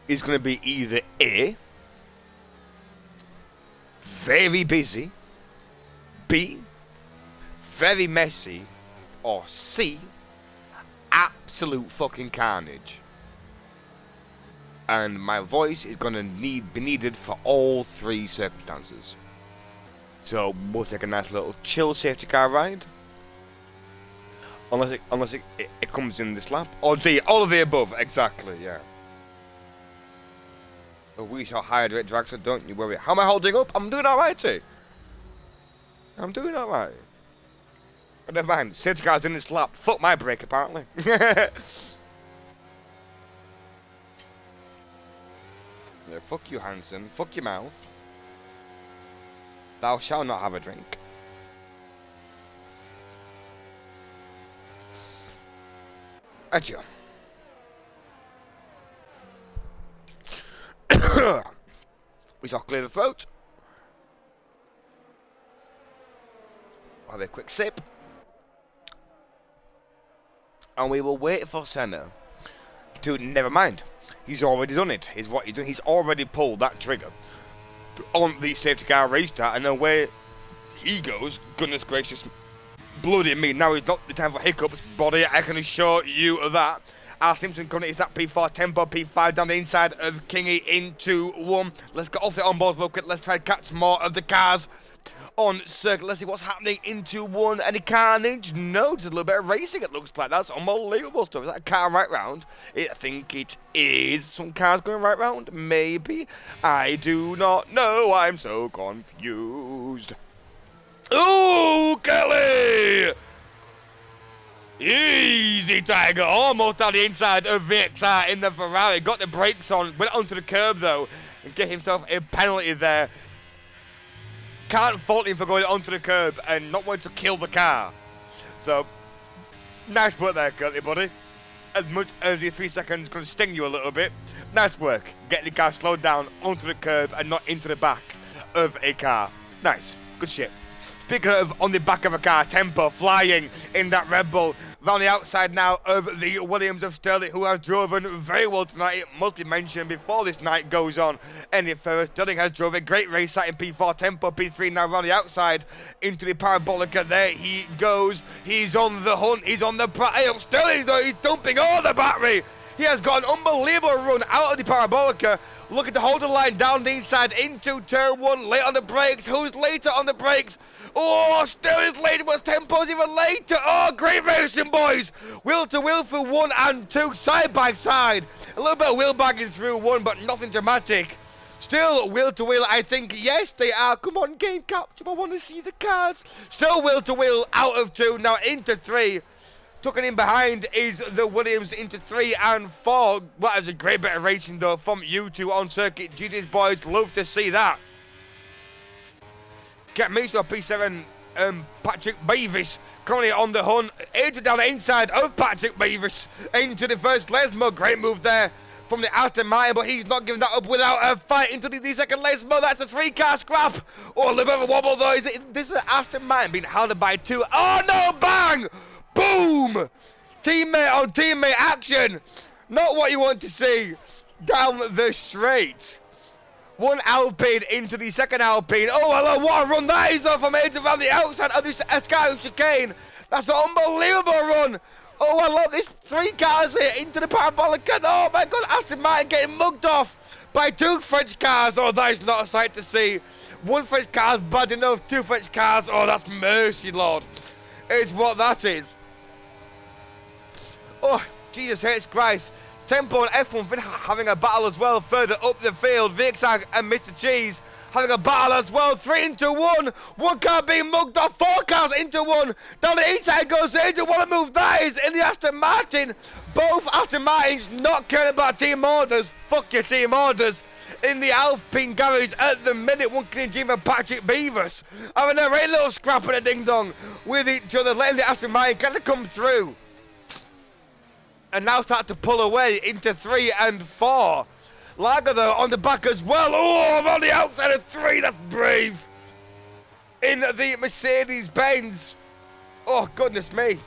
is going to be either A, very busy, B, very messy, or C, absolute fucking carnage. And my voice is gonna be needed for all three circumstances. So we'll take a nice little chill safety car ride. Unless it comes in this lap. Or D, all of the above, exactly, yeah. We shall hydrate, Draxler, don't you worry. How am I holding up? I'm doing alright, too. I'm doing alright. But never mind, safety car's in this lap. Fuck my brake, apparently. Yeah, fuck you, Hansen. Fuck your mouth. Thou shalt not have a drink. Adieu. We shall clear the throat. Have a quick sip. And we will wait for Senna to... Never mind. He's already done it. He's what he's done. He's already pulled that trigger on the safety car restart, and away he goes. Goodness gracious, bloody me! Now is not the time for hiccups, body. I can assure you of that. Our Simpson coming is that P4 tempo, P5 down the inside of Kingy into 1. Let's get off the onboard real quick. Let's try to catch more of the cars on circuit. Let's see what's happening into 1. Any carnage? No, just a little bit of racing, it looks like. That's unbelievable stuff. Is that a car right round? I think it is. Some cars going right round? Maybe. I do not know. I'm so confused. Ooh, Kelly! Easy, Tiger. Almost on the inside of VXR in the Ferrari. Got the brakes on. Went onto the curb, though, and get himself a penalty there. Can't fault him for going onto the curb and not wanting to kill the car. So, nice work there, Curly, buddy. As much as the 3 seconds going to sting you a little bit, nice work. Getting the car slowed down onto the curb and not into the back of a car. Nice. Good shit. Speaking of on the back of a car, tempo flying in that Red Bull. Round the outside now of the Williams of Sterling, who has driven very well tonight. It must be mentioned before this night goes on any further. Sterling has driven a great race out in P4 tempo, P3 now round the outside into the Parabolica. There he goes. He's on the hunt. He's on the prowl. Sterling, though, he's dumping all the battery. He has got an unbelievable run out of the Parabolica. Looking to hold the line down the inside into turn 1. Late on the brakes. Who's later on the brakes? Oh, still is late, but tempo's even later. Oh, great racing, boys. Wheel to wheel for 1 and 2, side by side. A little bit of wheel bagging through 1, but nothing dramatic. Still wheel to wheel, I think. Yes, they are. Come on, game capture. I want to see the cars. Still wheel to wheel out of 2, now into 3. Tucking in behind is the Williams into 3 and 4. That is a great bit of racing, though, from you two on circuit. GG's, boys. Love to see that. Get me to a P7, Patrick Beavis currently on the hunt. Into down the inside of Patrick Beavis into the first Lesmo. Great move there from the Aston Martin, but he's not giving that up without a fight into the second Lesmo. That's a 3-car scrap. Oh, a little bit of a wobble though. This is Aston Martin being held by 2. Oh no, bang! Boom! Teammate on teammate action. Not what you want to see down the straight. 1 Alpine into the second Alpine. Oh, hello, what a run that is though from Adrian around the outside of this Escario chicane. That's an unbelievable run. Oh, I love this. 3 cars here into the Parabolica. Oh my God, Aston Martin getting mugged off by 2 French cars. Oh, that is not a sight to see. 1 French car's bad enough. 2 French cars. Oh, that's mercy, Lord. It's what that is. Oh, Jesus H. Christ. Tempo and F1 having a battle as well further up the field. VXR and Mr. Cheese having a battle as well. 3 into 1. One car being mugged off. 4 cars into 1. Down the inside goes Angel. What a move that is in the Aston Martin. Both Aston Martins not caring about team orders. Fuck your team orders. In the Alpine garage at the minute, one clean Jim and Patrick Beavers having a real little scrap and a ding-dong with each other, letting the Aston Martin kind of come through. And now start to pull away into 3 and 4. Lager though on the back as well. Oh, I'm on the outside of 3. That's brave. In the Mercedes-Benz. Oh, goodness me.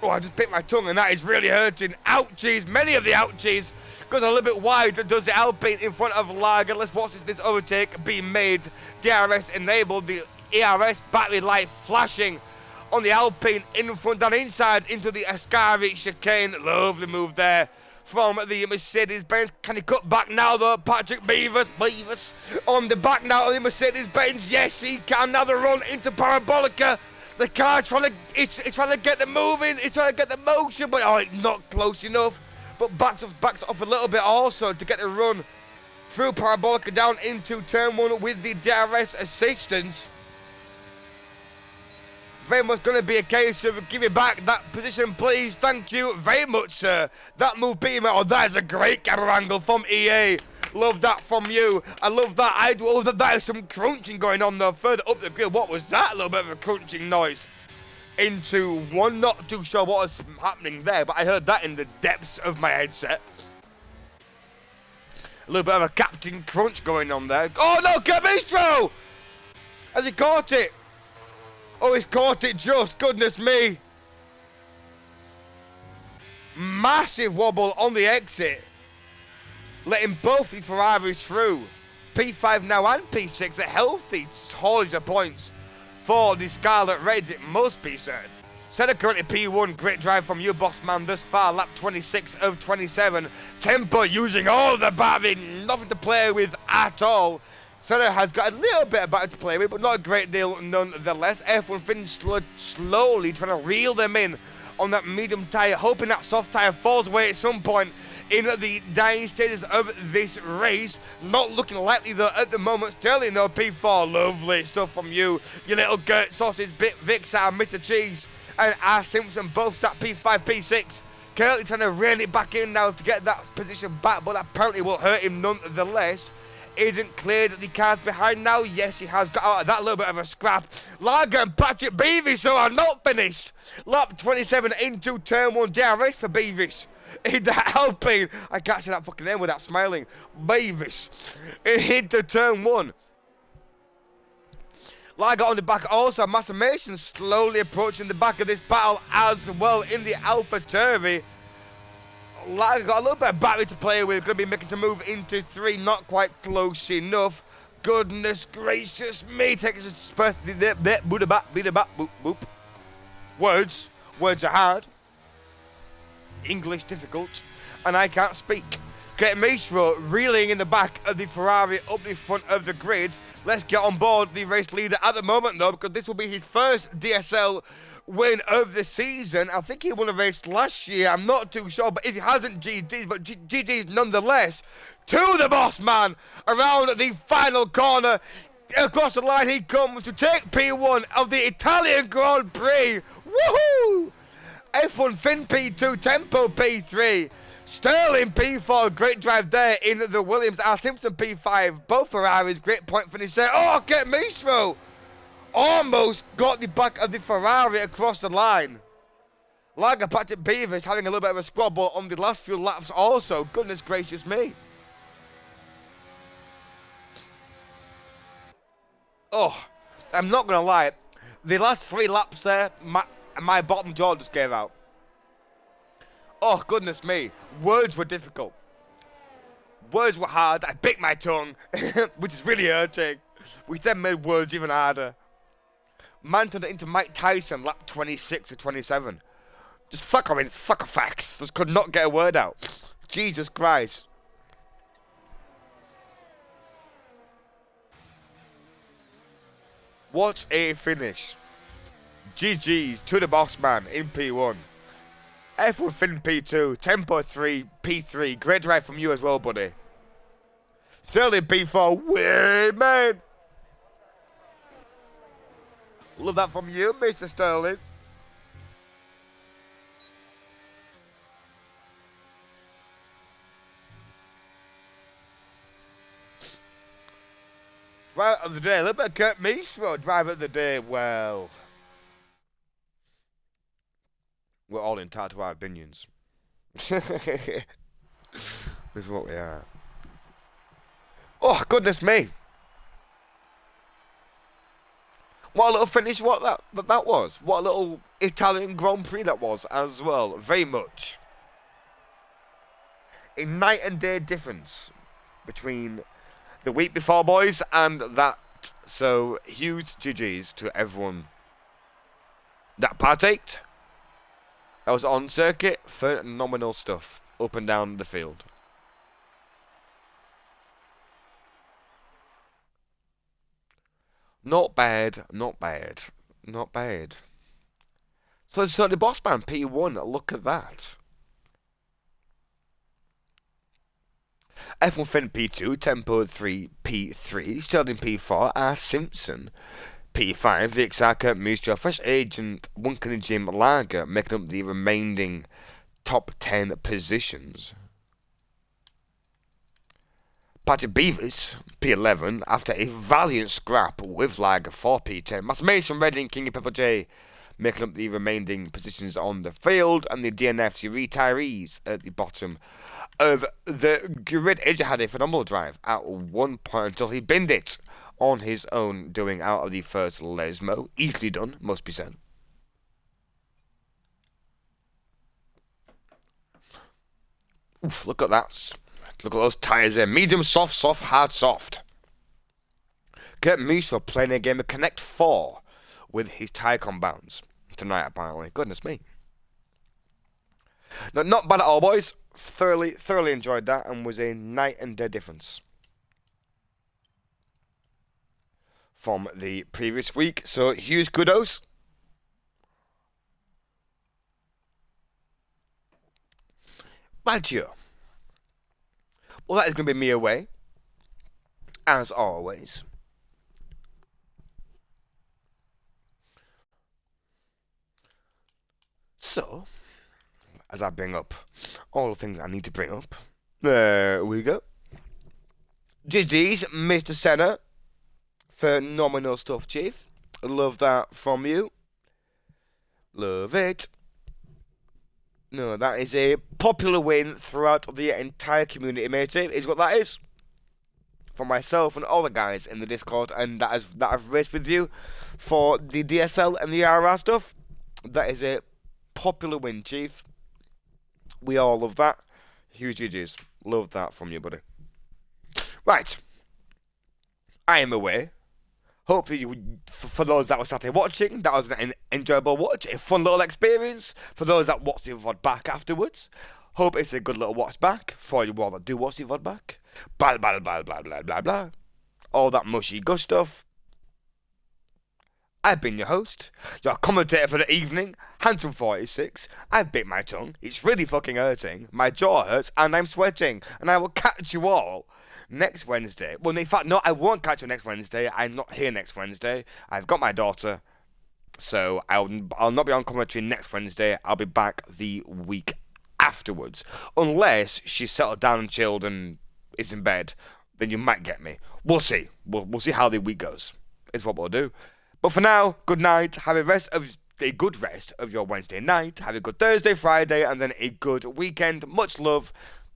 Oh, I just bit my tongue and that is really hurting. Ouchies. Many of the ouchies. Goes a little bit wide. Does the Alpine in front of Lager. Let's watch this overtake being made. DRS enabled. The ERS battery light flashing on the Alpine in front, down inside into the Ascari chicane. Lovely move there from the Mercedes-Benz. Can he cut back now though? Patrick Beavers on the back now of the Mercedes-Benz. Yes, he can. Now the run into Parabolica. The car it's trying to get the moving. It's trying to get the motion, but oh, it's not close enough. But backs off a little bit also to get the run through Parabolica down into turn 1 with the DRS assistance. Very much going to be a case of give me back that position, please. Thank you very much, sir. That move being oh, that is a great camera angle from EA. Love that from you. I love that. That is some crunching going on though. Further up the grid, what was that? A little bit of a crunching noise. Into 1, not too sure what was happening there, but I heard that in the depths of my headset. A little bit of a Captain Crunch going on there. Oh no, Cabistro! Has he caught it? Oh, he's caught it just, goodness me. Massive wobble on the exit. Letting both the Ferraris through. P5 now and P6, a healthy haulage of points for the Scarlet Reds, it must be said. Senna currently P1, great drive from you, boss man, thus far, lap 26 of 27. Tempo using all the battery, nothing to play with at all. Senna has got a little bit of battery to play with, but not a great deal nonetheless. F1 finished slowly trying to reel them in on that medium tyre, hoping that soft tyre falls away at some point in the dying stages of this race. Not looking likely though at the moment. Sterling though, P4, lovely stuff from you. Your little Gert sausage bit, Vixar, Mr. Cheese and R. Simpson both sat P5, P6. Currently trying to rein it back in now to get that position back, but apparently will hurt him nonetheless. Isn't cleared the cars behind now. Yes, he has got out of that little bit of a scrap. Lager and Patrick Beavis are not finished. Lap 27 into turn 1 DRS for Beavis. In that Alpine, I can't say that fucking name without smiling. Beavis into turn 1. Lager on the back also. Massimation slowly approaching the back of this battle as well in the AlphaTauri. Lager got a little bit of battery to play with. Going to be making to move into 3. Not quite close enough. Goodness gracious me. Takes us to boop. Words are hard. English difficult, and I can't speak. Get Maestro reeling in the back of the Ferrari up the front of the grid. Let's get on board the race leader at the moment though, because this will be his first DSL win of the season. I think he won a race last year, I'm not too sure, but if he hasn't, GG's, but GG's nonetheless. To the boss man, around the final corner, across the line he comes to take P1 of the Italian Grand Prix. Woohoo! F1 Finn P2, Tempo P3, Sterling P4, great drive there in the Williams. R. Simpson P5, both Ferraris, great point finish there. Oh, get Maestro! Almost got the back of the Ferrari across the line. Lager Patrick Beavers having a little bit of a squabble on the last few laps also. Goodness gracious me. Oh, I'm not going to lie. The last 3 laps there, my bottom jaw just gave out. Oh, goodness me. Words were difficult. Words were hard. I bit my tongue, which is really hurting. Which then made words even harder. Man turned it into Mike Tyson, lap 26 or 27. Just fuck a facts. Just could not get a word out. Jesus Christ. What a finish. GG's to the boss man in P1. F1 Finn P2, Tempo 3, P3. Great drive from you as well, buddy. Sterling P4 women. Love that from you, Mr. Sterling. Driver of the day, a little bit of Kurt Meestro. Driver of the day, well, we're all entitled to our opinions. This is what we are. Oh, goodness me. What a little finish what that was. What a little Italian Grand Prix that was as well. Very much. A night and day difference between the week before, boys, and that. So, huge GG's to everyone that partaked. That was on circuit. Phenomenal stuff up and down the field. Not bad, not bad, not bad. So the boss man P1, look at that. F1 Finn P2, Tempo 3 P3, Sheldon P4, R Simpson P5, Vixaka, Mustro, Fresh Agent, Wunkin and Jim Lager making up the remaining top 10 positions. Patrick Beavers, P11, after a valiant scrap with Lager for P10. Mass Mason, Redding, King of Purple J making up the remaining positions on the field, and the DNFC retirees at the bottom of the grid. AJ had a phenomenal drive at one point until he binned it on his own, doing out of the first Lesmo. Easily done, must be said. Oof, look at that. Look at those tyres there. Medium, soft, soft, hard, soft. Kurt Musso playing a game of Connect 4 with his tyre compounds tonight, apparently. Goodness me. No, not bad at all, boys. Thoroughly enjoyed that, and was a night and day difference from the previous week. So, huge kudos. Badger. Well, that is going to be me away, as always. So, as I bring up all the things I need to bring up, there we go. GG's, Mr. Senna. Phenomenal stuff, Chief. Love that from you. Love it. No, that is a popular win throughout the entire community, matey, is what that is. For myself and all the guys in the Discord, and that I've raced with you for the DSL and the RR stuff. That is a popular win, Chief. We all love that. Huge GG's. Love that from you, buddy. Right. I am away. Hopefully, for those that were sat here watching, that was an enjoyable watch, a fun little experience. For those that watch the VOD back afterwards, hope it's a good little watch back. For you all that do watch the VOD back, blah blah blah blah blah blah blah, all that mushy gush stuff. I've been your host, your commentator for the evening, Handsome46. I've bit my tongue. It's really fucking hurting. My jaw hurts, and I'm sweating. And I will catch you all next Wednesday. Well, in fact, no, I won't catch you next Wednesday. I'm not here next Wednesday. I've got my daughter, so I'll not be on commentary next Wednesday. I'll be back the week afterwards, unless she's settled down and chilled and is in bed. Then you might get me. We'll see. We'll see how the week goes. Is what we'll do. But for now, good night. Have a good rest of your Wednesday night. Have a good Thursday, Friday, and then a good weekend. Much love.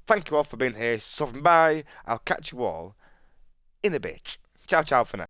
Thank you all for being here, stopping by. I'll catch you all in a bit. Ciao, ciao for now.